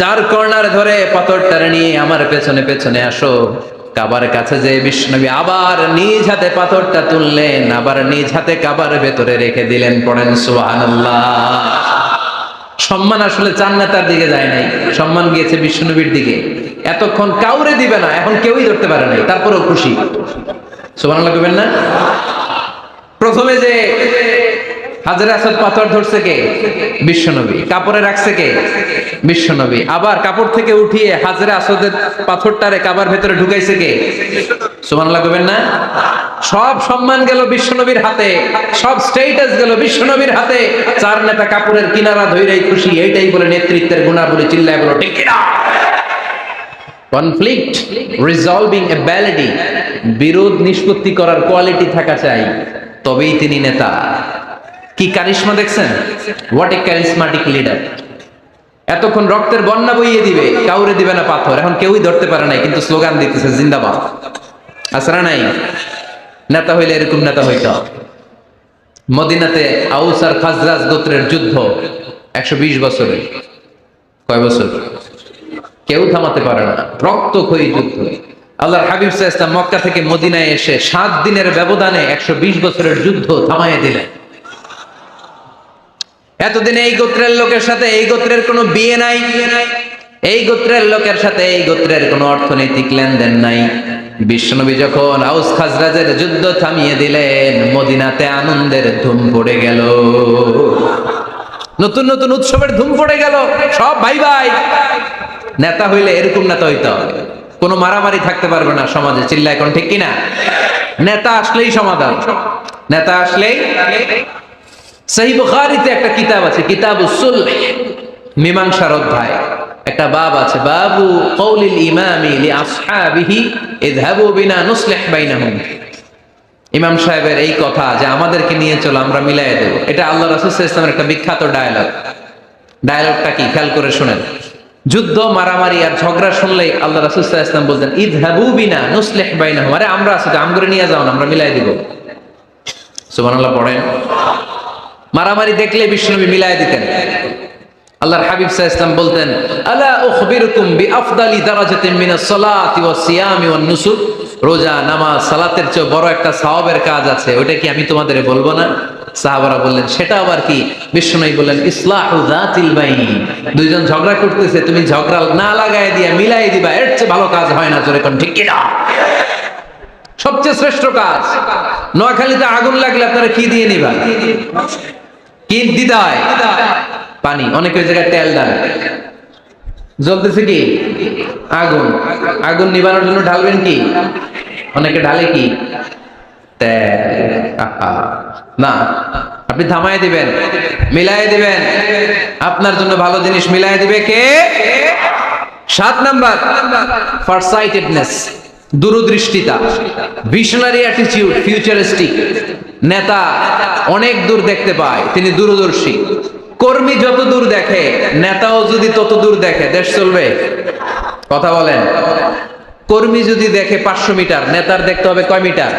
4 কর্নার ধরে পাথরটারে নিয়ে আমার পেছনে পেছনে আসো। কাবার কাছে যে বিশ্বনবী আবার নিজ হাতে পাথরটা তুললেন, আবার নিজ হাতে কাবার ভেতরে রেখে দিলেন। পড়েন সুবহানাল্লাহ। সম্মান আসলে 4 নেতার দিকে যায় নাই, সম্মান গিয়েছে বিশ্বনবীর দিকে। এতক্ষণ কাউরে দিবে না, এখন কেউই ধরতে পারে নাই, তারপরেও খুশি। সুবহানাল্লাহ কইবেন না? প্রথমে যে হাজরা আসওয়াদ পাথর ধরছে কে? বিশ্বনবী। কাপড়ে রাখছে কে? বিশ্বনবী। আবার কাপড় থেকে উঠিয়ে হাজরা আসওয়াদের পাথরটারে কাবার ভেতরে ঢুকাইছে কে? সুবহানাল্লাহ কইবেন না? সব সম্মান গেল বিশ্বনবীর হাতে, সব স্ট্যাটাস গেল বিশ্বনবীর হাতে। 4 নেতা কাপড়ের কিনারা ধইরাই খুশি। এইটাই বলে নেতৃত্বের গুণাবলী। চিল্লায় বলো ঠিক কিনা? কনফ্লিক্ট রিজলভিং অ্যাবিলিটি, বিরোধ নিষ্পত্তি করার কোয়ালিটি থাকা চাই, তবেই তিনি নেতা। কি কারিশমা দেখছেন? What a charismatic leader. এতক্ষণ রক্তের বন্যা বইয়ে দিবে, কাউরে দিবে না পাথর। এখন কেউই ধরতে পারে নাই, কিন্তু স্লোগান দিতেছে জিন্দাবাদ। আসরা নাই? নেতা হইলে এরকম নেতা হইত। মদিনাতে আউস আর খাজরাজ গোত্রের যুদ্ধ 120 বছরে। কয় বছর? কেউ থামাতে পারে না, রক্তক্ষয়ী যুদ্ধ। আল্লাহর হাবিব সাল্লাল্লাহু আলাইহি ওয়াসাল্লাম মক্কা থেকে মদিনায় এসে 7 দিনের ব্যবধানে 120 বছরের যুদ্ধ থামাইয়ে দিলেন। এতদিন এই গোত্রের লোকের সাথে এই গোত্রের কোনো বিয়ে নাই, এই গোত্রের লোকের সাথে এই গোত্রের কোনো অর্থনৈতিক লেনদেন নাই। বিশ্বনবী যখন আউস খাজরাজের যুদ্ধ থামিয়ে দিলেন, মদিনাতে আনন্দের ধুম পড়ে গেল, নতুন নতুন উৎসবের ধুম পড়ে গেল। সব ভাই ভাই। নেতা হইলে এরকম নেতা হইতে হবে, কোনো মারামারি থাকতে পারবে না সমাজে। চিল্লা এখন ঠিক কিনা? নেতা আসলেই সমাধান, নেতা আসলেই। সহিহ বুখারীতে একটা কিতাব আছে, কিতাবুস সুলহ, মীমাংসার অধ্যায়। একটা বাব আছে, বাবু কওলিল ইমামি লিআসহাবিহি ইযহাবু বিনা নুসলিহ বাইনাহুম। ইমাম সাহেবের এই কথা যে আমাদেরকে নিয়ে চলো, আমরা মিলাই দেব, এটা আল্লাহ রাসূল সাল্লাল্লাহু আলাইহি ওয়াসাল্লামের একটা বিখ্যাত ডায়ালগ। ডায়ালগটা কি খেয়াল করে শুনেন। যুদ্ধ, মারামারি আর ঝগড়া শুনলেই আল্লাহ রাসূল সাল্লাল্লাহু আলাইহি ওয়াসাল্লাম বলতেন, ইযহাবু বিনা নুসলিহ বাইনাহুম। আরে আমরা আছি, আমগরে নিয়ে যাও না, আমরা মিলাই দিব। সুবহানাল্লাহ পড়েন। মারামারি দেখলে বিশ্বনবী মিলাই দিতেন। আল্লাহর হাবিব সাল্লাল্লাহু আলাইহি ওয়াসাল্লাম বলতেন, আলা উখবিরুকুম বিআফদালি দারাজাতিন মিনাস সালাতি ওয়াস সিয়ামি ওয়ান নুসুক। রোজা, নামাজ, সালাতের চেয়ে বড় একটা সওয়াবের কাজ আছে, ওটা কি আমি তোমাদের বলবো না? সাহাবারা বললেন, সেটা আবার কি? বিশ্বনবী বললেন, ইসলাহু যাতিল বাইন। দুইজন ঝগড়া করতেছে, তুমি ঝগড়া না লাগায় দিয়া মিলাই দিবা, এর চেয়ে ভালো কাজ হয় না। জোরে কোন ঠিক কিনা? সবচেয়ে শ্রেষ্ঠ কাজ। নোয়াখালীতে আগুন লাগলে আপনারা কি দিয়ে নিবা? কি দিতে হয়? পানি। অনেক ওই জায়গায় তেল ঢালে। জ্বলতেছে কি? আগুন। আগুন নিবানোর জন্য ঢালবেন কি? অনেকে ঢালে কি? তেল। না, আপনি থামায় দিবেন, মিলাই দিবেন। আপনার জন্য ভালো জিনিস মিলাই দিবে কে? 7 নাম্বার, ফারসাইটেডনেস, দূরদৃষ্টিতা, ভিশনারি অ্যাটিটিউড, ফিউচারিস্টিক। নেতা অনেক দূর দেখতে পায়, তিনি দূরদর্শী। কর্মী যত দূর দেখে, নেতাও যদি তত দূর দেখে, দেশ চলবে? কথা বলেন। কর্মী যদি দেখে 500 মিটার, নেতার দেখতে হবে কয় মিটার?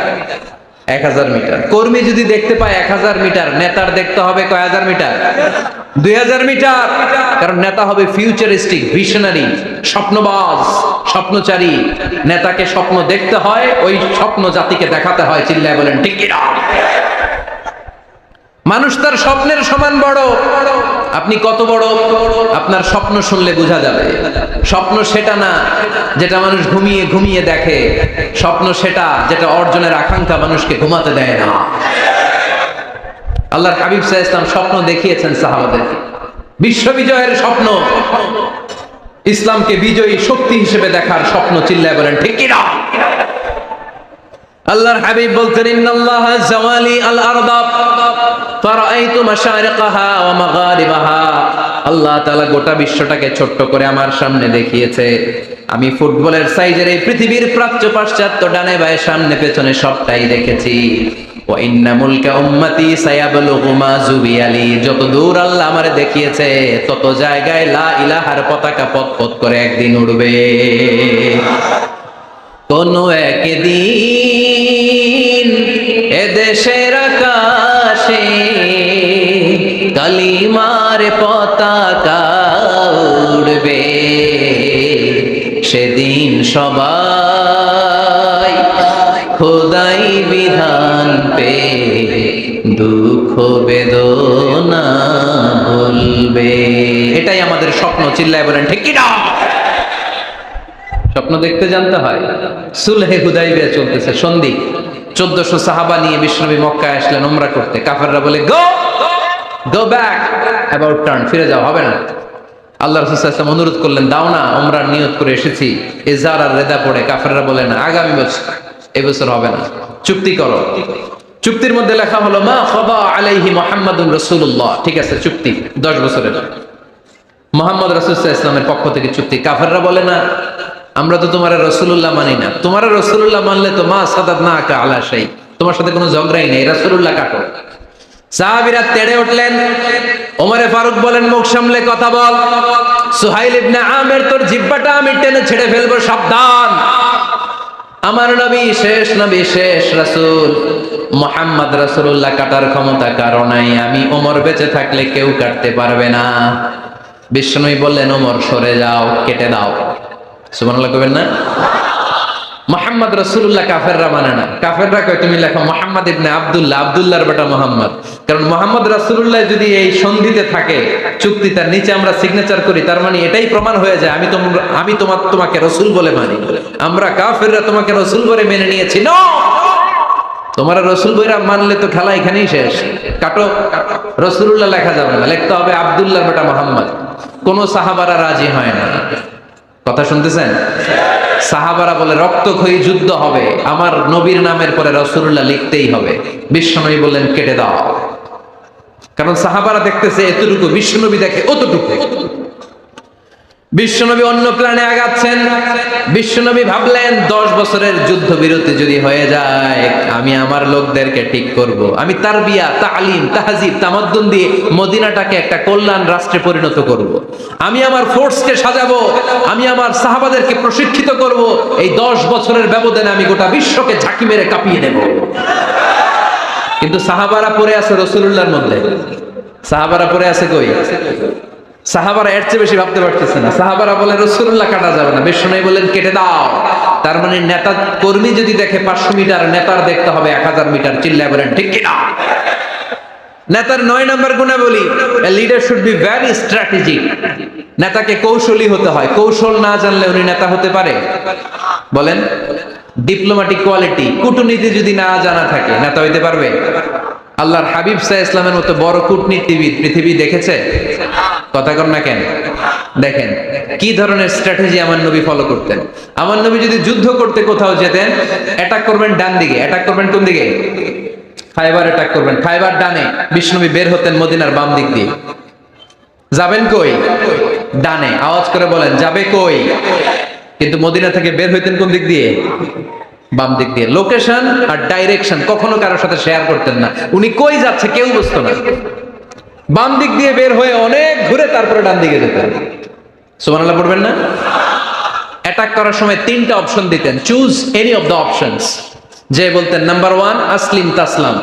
1000 মিটার। কর্মী যদি দেখতে পায় 1000 মিটার, নেতার দেখতে হবে কয় হাজার মিটার? 2000 মিটার। কারণ নেতা হবে ফিউচারিস্টিক, ভিশনারি, স্বপ্নবাজ, স্বপ্নচারী। নেতাকে স্বপ্ন দেখতে হয়, ওই স্বপ্ন জাতিকে দেখাতে হয়। চিল্লায় বলেন ঠিক কিনা? মানুষ তার স্বপ্নের সমান বড়। আপনি কত বড় আপনার স্বপ্ন শুনলে বোঝা যাবে। স্বপ্ন সেটা না যেটা মানুষ ঘুমিয়ে ঘুমিয়ে দেখে, স্বপ্ন সেটা যেটা অর্জনের আকাঙ্ক্ষা মানুষকে ঘুমাতে দেয় না। আল্লাহর হাবিব সাল্লাল্লাহু আলাইহি ওয়াসাল্লাম স্বপ্ন দেখিয়েছেন সাহাবাদেরকে, বিশ্ববিজয়ের স্বপ্ন, ইসলামকে বিজয়ী শক্তি হিসেবে দেখার স্বপ্ন। চিল্লায় বলেন ঠিক কিনা? আল্লাহর হাবিব বলতেন, ইন্নাল্লাহ জাওয়ালি আল আরদা ফারাআইতু মাশারিকাহা ওয়া মাগারিবাহা। আল্লাহ তাআলা গোটা বিশ্বটাকে ছোট্ট করে আমার সামনে দেখিয়েছে। আমি ফুটবলের সাইজের এই পৃথিবীর প্রাচ্য পাশ্চাত্য, ডানে বায়ে সামনে পেছনে সবটাই দেখেছি। ওয়া ইন্না মুলকা উম্মতি সায়াবলুগু মা জুবিয়ালি। যত দূর আল্লাহ আমারে দেখিয়েছে, তত জায়গায় লা ইলাহার পতাকা পথ পথ করে একদিন উড়বে। কোনো একদিন এদেশের আকাশে কালিমার পতাকা উড়বে। সেদিন সবাই খোদাই বিধান পে দুঃখ বেদনা বলবে। এটাই আমাদের স্বপ্ন। চিল্লায় বলেন ঠিক কিনা? স্বপ্ন দেখতে জানতে হয়। সুলহে হুদাইবিয়া চলতেছে, সন্ধি। 1400 সাহাবা নিয়ে বিশ্বনবী মক্কায় আসলেন উমরা করতে। কাফেররা বলে, গো ব্যাক, অ্যাবাউট টার্ন, ফিরে যাও, হবে না। আল্লাহ রাসূল সাল্লাল্লাহু আলাইহি ওয়াসাল্লাম অনুরোধ করলেন, দাও না, উমরার নিয়ত করে এসেছি। ইজার আর রেদা পড়ে কাফেররা বলে, না, আগামী বছর, এই বছর হবে না, চুক্তি করো। চুক্তির মধ্যে লেখা হলো, মা খাবা আলাইহি মুহাম্মাদুর রাসূলুল্লাহ। ঠিক আছে, চুক্তি 10 বছরের, মুহাম্মদ রাসূল সাল্লাল্লাহু আলাইহি ওয়াসাল্লামের পক্ষ থেকে চুক্তি। কাফেররা বলে, না, আমরা তো তোমার রাসূলুল্লাহ মানি না। তোমার রাসূলুল্লাহ মানলে তো মা সাদাদনাকা আলা শাই, তোমার সাথে কোনো ঝগড়াই নেই, রাসূলুল্লাহ কাটো। সাহাবীরা তেড়ে উঠলেন। ওমরে ফারুক বলেন, মুখ সামলে কথা বল। সুহাইল ইবনে আমির, তোর জিহ্বাটা আমি টেনে ছেড়ে ফেলবো, সাবধান। আমার নবী শেষ নবী, শেষ রাসূল মুহাম্মদ রাসূলুল্লাহ কাটার ক্ষমতা কারো নাই। আমি ওমর বেঁচে থাকলে কেউ কাটতে পারবে না। বিশ্বনবী বললেন, ওমর সরে যাও, কেটে দাও। সুবহানাল্লাহ কইবেন না? মোহাম্মদ রাসূলুল্লাহ কাফেররা মানে না। কাফেররা কয় তুমি লেখো মোহাম্মদ ইবনে আব্দুল্লাহ, আব্দুল্লাহর বেটা মোহাম্মদ। কারণ মোহাম্মদ রাসূলুল্লাহ যদি এই সন্ধিতে থাকে, চুক্তি তার নিচে আমরা সিগনেচার করি, তার মানে এটাই প্রমাণ হয়ে যায় আমি তোমাকে রাসূল বলে মানি। আমরা কাফেররা তোমাকে রাসূল বলে মেনে নিয়েছি। নো, তোমার রাসূল বইরা মানলে তো খেলা এখানেই শেষ। কাটো, রাসূলুল্লাহ লেখা যাবে না, লিখতে হবে আব্দুল্লাহর বেটা মোহাম্মদ। কোন সাহাবারা রাজি হয় না। কথা শুনতেছেন? সাহাবারা বলে রক্তক্ষয়ী যুদ্ধ হবে, আমার নবীর নামের পরে রাসূলুল্লাহ লিখতেই হবে। বিশ্বনবী বললেন কেটে দাও, কারণ সাহাবারা দেখতেছে এতটুকু, বিশ্বনবী দেখে অতটুকু। বিশ্বনবী অন্য প্ল্যানে আগাচ্ছেন। বিশ্বনবী ভাবলেন 10 বছরের যুদ্ধ বিরতি যদি হয়ে যায়, আমি আমার লোকদেরকে ঠিক করব। আমি তারবিয়া, তালিম, তাহজিব, তামাদ্দুন দিয়ে মদিনাটাকে একটা কল্যাণ রাষ্ট্রে পরিণত করব। আমি আমার ফোর্সকে সাজাবো, আমি আমার সাহাবাদেরকে প্রশিক্ষিত করব। এই 10 বছরের ব্যবধানে আমি গোটা বিশ্বকে ঝাঁকি মেরে কাঁপিয়ে দেব। কিন্তু সাহাবারা পড়ে আছে রাসূলুল্লাহর মধ্যে। সাহাবারা পড়ে আছে কই? সাহাবারা এর চেয়ে বেশি ভাবতে পারতেছে না। সাহাবারা বলে রাসূলুল্লাহ কাটা যাবে না। বিশ্বনবী বললেন কেটে দাও। তার মানে নেতা কর্মী যদি দেখে 500 মিটার, নেতার দেখতে হবে 1000 মিটার। চিল্লায় বলেন ঠিক কি না? নেতার 9 নম্বর গুণাবলী, a leader should be very strategic। নেতাকে কৌশলী হতে হয়। কৌশল না জানলে উনি নেতা হতে পারে? বলেন। ডিপ্লোম্যাটিক কোয়ালিটি, কূটনীতি যদি না জানা থাকে, নেতা হইতে পারবে? আল্লাহর হাবিব সাল্লাল্লাহু আলাইহি ওয়াসাল্লামের মতো বড় কূটনীতিবিদ পৃথিবী দেখেছে? কথা কর না কেন? দেখেন কি ধরনের স্ট্র্যাটেজি আমার নবী ফলো করতেন। আমার নবী যদি যুদ্ধ করতে কোথাও যেতেন, অ্যাটাক করবেন ডান দিকে। অ্যাটাক করবেন কোন দিকে? খায়বার অ্যাটাক করবেন, খায়বার ডানে। বিশ্বনবী বের হতেন মদিনার বাম দিক দিয়ে। যাবেন কই? ডানে। আওয়াজ করে বলেন যাবে কই? কিন্তু মদিনা থেকে বের হইতেন কোন দিক দিয়ে? বাম দিক দিয়ে। লোকেশন আর ডাইরেকশন কখনো কারোর সাথে শেয়ার করতেন না। উনি কই যাচ্ছে কেউ বুঝতো না। বাম দিক দিয়ে বের হয়ে অনেক ঘুরে তারপরে ডান দিকে যেতেন। সুবহানাল্লাহ পড়বেন না? অ্যাটাক করার সময় 3টা অপশন দিতেন, choose any of the options. যে বলতেন নাম্বার 1 আসলিম তাসলাম,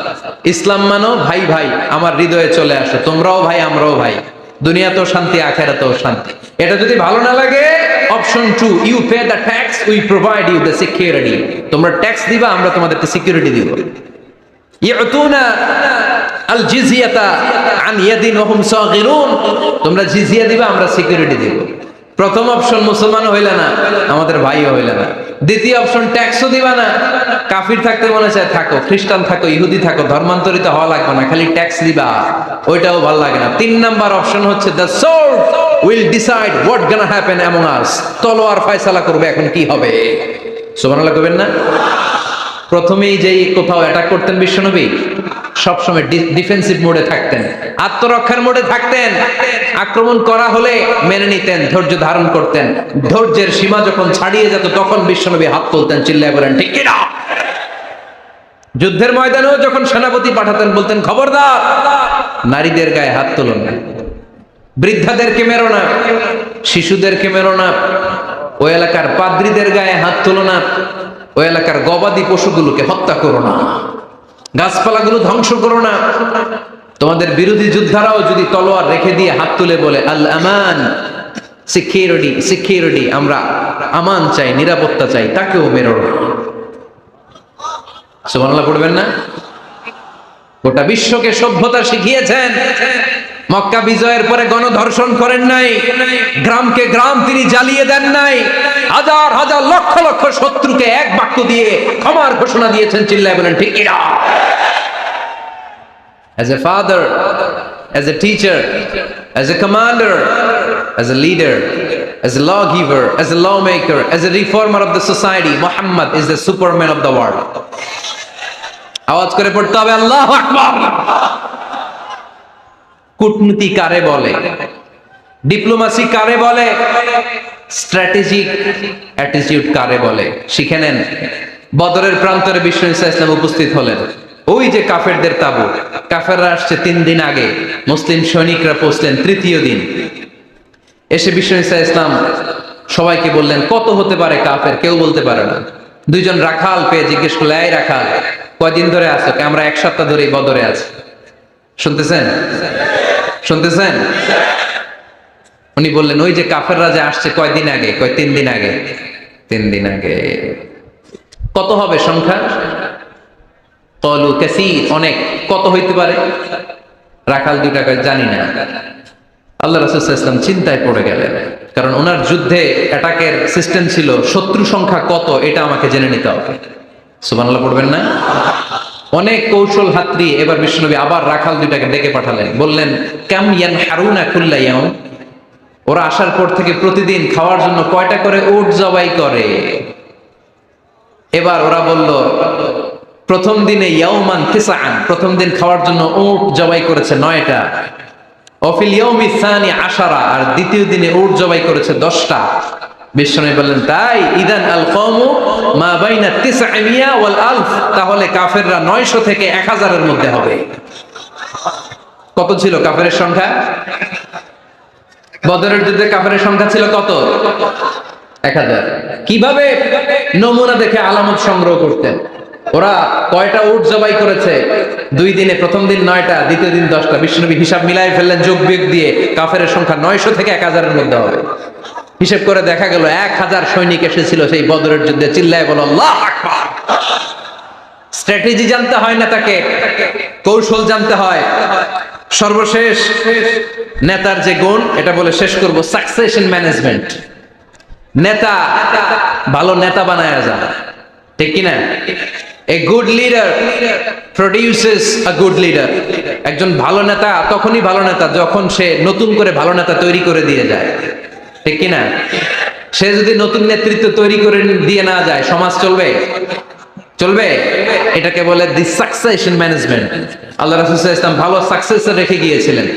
ইসলাম মানো, ভাই ভাই আমার হৃদয়ে চলে আসো, তোমরাও ভাই আমরাও ভাই, দুনিয়াতেও শান্তি আখিরাতেও শান্তি। এটা যদি ভালো না লাগে, option 2 you pay the tax, we provide you the security. তোমরা ট্যাক্স দিবা, আমরা তোমাদেরকে সিকিউরিটি দিব। ইউতুনা আল জিজিয়াতা আন ইয়াদিন ওয়া হুম সাগিরুন, তোমরা জিজিয়া দিবা, আমরা সিকিউরিটি দিব। প্রথম অপশন মুসলমান হইলা না, আমাদের ভাইও হইলা না। দ্বিতীয় অপশন ট্যাক্সও দিবা না, কাফির থাকতে মনে চায় থাকো, খ্রিস্টান থাকো, ইহুদি থাকো, ধর্মান্তরিত হওয়া লাগবে না, খালি ট্যাক্স দিবা, ওইটাও ভালো লাগে না। 3 নাম্বার অপশন হচ্ছে the sword will decide what gonna happen among আস, তলোয়ার ফয়সালা করবে এখন কি হবে। সুবহানাল্লাহ কইবেন না? প্রথমেই যেই কোথাও অ্যাটাক করতেন বিশ্বনবী, সবসময় ডিফেন্সিভ মোডে থাকতেন, আত্মরক্ষার মোডে থাকতেন। আক্রমণ করা হলে মেনে নিতেন, ধৈর্য ধারণ করতেন। ধৈর্যের সীমা যখন ছাড়িয়ে যেত তখন বিশ্বনবী হাত তুলতেন, চিল্লায় বলেন ঠিক কি না? যুদ্ধের ময়দানেও যখন সেনাপতি পাঠাতেন বলতেন খবরদার নারীদের গায়ে হাত তুলো না, বৃদ্ধাদেরকে মেরো না, শিশুদেরকে মেরো না, ওই এলাকার পাদ্রীদের গায়ে হাত তুলো না, ওই এলাকার গবাদি পশুগুলোকে হত্যা করো না, গাছপালাগুলো ধ্বংস করো না। তোমাদের বিরোধী যোদ্ধারাও যদি তলোয়ার রেখে দিয়ে হাত তুলে বলে আল আমান, সিকিউরিটি সিকিউরিটি, আমরা আমান চাই, নিরাপত্তা চাই, তাকেও মেরো না। সুবহানাল্লাহ পড়বেন না? গোটা বিশ্বকে সভ্যতা শিখিয়েছেন। মক্কা বিজয়ের পরে গণধর্ষণ করেন নাই, গ্রামকে গ্রাম তিনি জ্বালিয়ে দেন নাই, হাজার হাজার লক্ষ লক্ষ শত্রুকে এক বাক্য দিয়ে ক্ষমার ঘোষণা দিয়েছেন, চিল্লায় বলেন ঠিক কি না? As a father, as a teacher, as a commander, as a leader, as a lawgiver, as a lawmaker, as a reformer of the society, Muhammad is the superman of the world. আওয়াজ করে পড়তে হবে আল্লাহু আকবার। কূটনীতি কারে বলে? Diplomacy কারে বলে? স্ট্র্যাটেজিক অ্যাটিটিউড কারে বলে? শিখে নেন। বদরের প্রান্তরে বিশ্ব ইসলাম উপস্থিত হলেন। ওই যে কাফেরদের তাবু, কাফেররা আসছে 3 দিন আগে, মুসলিম সৈনিকরা পৌঁছলেন 3য় দিন। এসে বিশ্ব ইসলাম সবাইকে বললেন কত হতে পারে কাফের, কেউ বলতে পারে না। 2 জন রাখাল পেয়ে জিজ্ঞেস করলে এই রাখাল কয়দিন ধরে আছো? আমরা 1 সপ্তাহ ধরেই বদরে আছি। শুনতেছেন? শুনতেছেন? উনি বললেন ওই যে কাফেররা যে আসছে কয়দিন আগে? 3 দিন আগে। 3 দিন আগে। কত হবে সংখ্যা? ক্বালু কাসীর, অনেক। কত হইতে পারে? রাখাল দুইটা কয় জানি না। আল্লাহ রাসূল সাল্লাল্লাহু আলাইহি ওয়াসাল্লাম চিন্তায় পড়ে গেলেন, কারণ ওনার যুদ্ধে অ্যাটাকের সিস্টেম ছিল শত্রু সংখ্যা কত এটা আমাকে জেনে নিতে হবে। সুবহানাল্লাহ পড়বেন না? অনেক কৌশল হাতড়ি এবার বিশ্বনবী আবার রাখাল দুইটাকে ডেকে পাঠালেন, বললেন কাম ইয়ানহারুনা কুল্লা ইয়াউম, ওরা আসার পর থেকে প্রতিদিন খাওয়ার জন্য কয়টা করে উট জবাই করে? এবার ওরা বলল প্রথম দিনে ইয়াউমান তিসআন, প্রথম দিন খাওয়ার জন্য উট জবাই করেছে 9টা। অফিল ইয়াউমি সানি 10, আর দ্বিতীয় দিনে উট জবাই করেছে 10টা। বিশ্বনবী বললেন তাই ইদান আল কওমু মা বাইনা 900 ওয়াল আলফ, তাহলে কাফেররা 900 থেকে 1000 এর মধ্যে হবে। কত ছিল কাফেরের সংখ্যা? বদরের যুদ্ধে কাফেরের সংখ্যা ছিল কত? 1000। কিভাবে নমুনা দেখে আলামত সংগ্রহ করতেন? ওরা কয়টা উট জবাই করেছে 2 দিনে? প্রথম দিন 9টা, দ্বিতীয় দিন 10টা। বিশ্বনবী হিসাব মিলাই ফেললেন যোগ বিয়োগ দিয়ে, কাফেরের সংখ্যা 900 থেকে 1000 এর মধ্যে হবে। হিসেব করে দেখা গেল 1000 সৈনিক এসেছিল সেই বদরের যুদ্ধে। চিল্লায় বলো আল্লাহু আকবার। স্ট্র্যাটেজি জানতে হয় না, তাকে কৌশল জানতে হয়। সর্বশেষ নেতার যে গুণ, এটা বলে শেষ করব, সাকসেশন ম্যানেজমেন্ট। নেতা ভালো নেতা বানায়া যায়, ঠিক কিনা? A good leader produces a good leader. একজন ভালো নেতা তখনই ভালো নেতা যখন সে নতুন করে ভালো নেতা তৈরি করে দিয়ে যায়, ঠিক কিনা? সে যদি নতুন নেতৃত্ব তৈরি করে দিয়ে না যায়, সমাজ চলবে? চলবে? এটাকে বলে দি সাকসেশন ম্যানেজমেন্ট। আল্লাহ রাসূল সাল্লাল্লাহু আলাইহি ওয়াসাল্লাম ভালো সাকসেসর রেখে গিয়েছিলেন,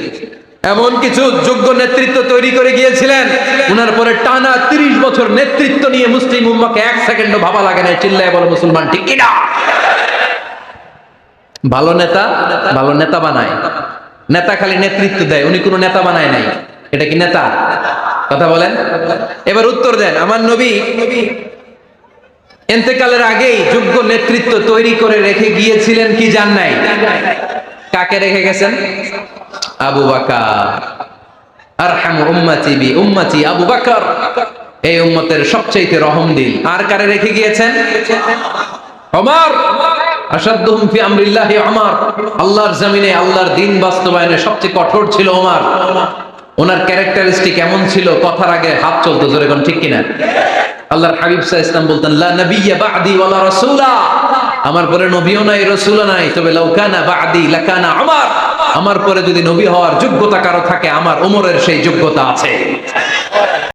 এমন কিছু যোগ্য নেতৃত্ব তৈরি করে গিয়েছিলেন, উনার পরে টানা 30 বছর নেতৃত্ব নিয়ে মুসলিম উম্মাহকে 1 সেকেন্ডও ভাবা লাগে না। চিল্লায় বলো মুসলমান, ঠিক কিনা? ভালো নেতা ভালো নেতা বানায়। নেতা খালি নেতৃত্ব দেয়, উনি কোনো নেতা বানায় নাই। এটা কি নেতা? কথা বলেন। এবার উত্তর দেন। আমার নবী ইন্তেকালের আগেই যোগ্য নেতৃত্ব তৈরি করে রেখে গিয়েছিলেন কি জান নাই? কাকে রেখে গেছেন? আবু বকর। আরহামু উম্মতি বি উম্মতি আবু বকর, এই উম্মতের সবচেয়ে রহমদিল। আর কারে রেখে গিয়েছেন? ওমর। আশাদ্দুহুম ফি আমরিল্লাহি ওমর, আল্লাহর জমিনে আল্লাহর দ্বীন বাস্তবায়নে সবচেয়ে কঠোর ছিল ওমর। ওনার ক্যারেক্টারিস্টিক এমন ছিল, কথার আগে হাত চলতো, জোরে কোন ঠিক কিনা? আল্লাহর হাবিব সাল্লাল্লাহু আলাইহি ওয়াসাল্লাম বলতেন লা নাবিয়্যা বা'দি ওয়ালা রাসূলা, আমার পরে নবীও নাই রাসূলও নাই, তবে লাউ কানা বা'দি লাকানা ওমর, আমার পরে যদি নবী হওয়ার যোগ্যতা কারো থাকে আমার ওমরের সেই যোগ্যতা আছে।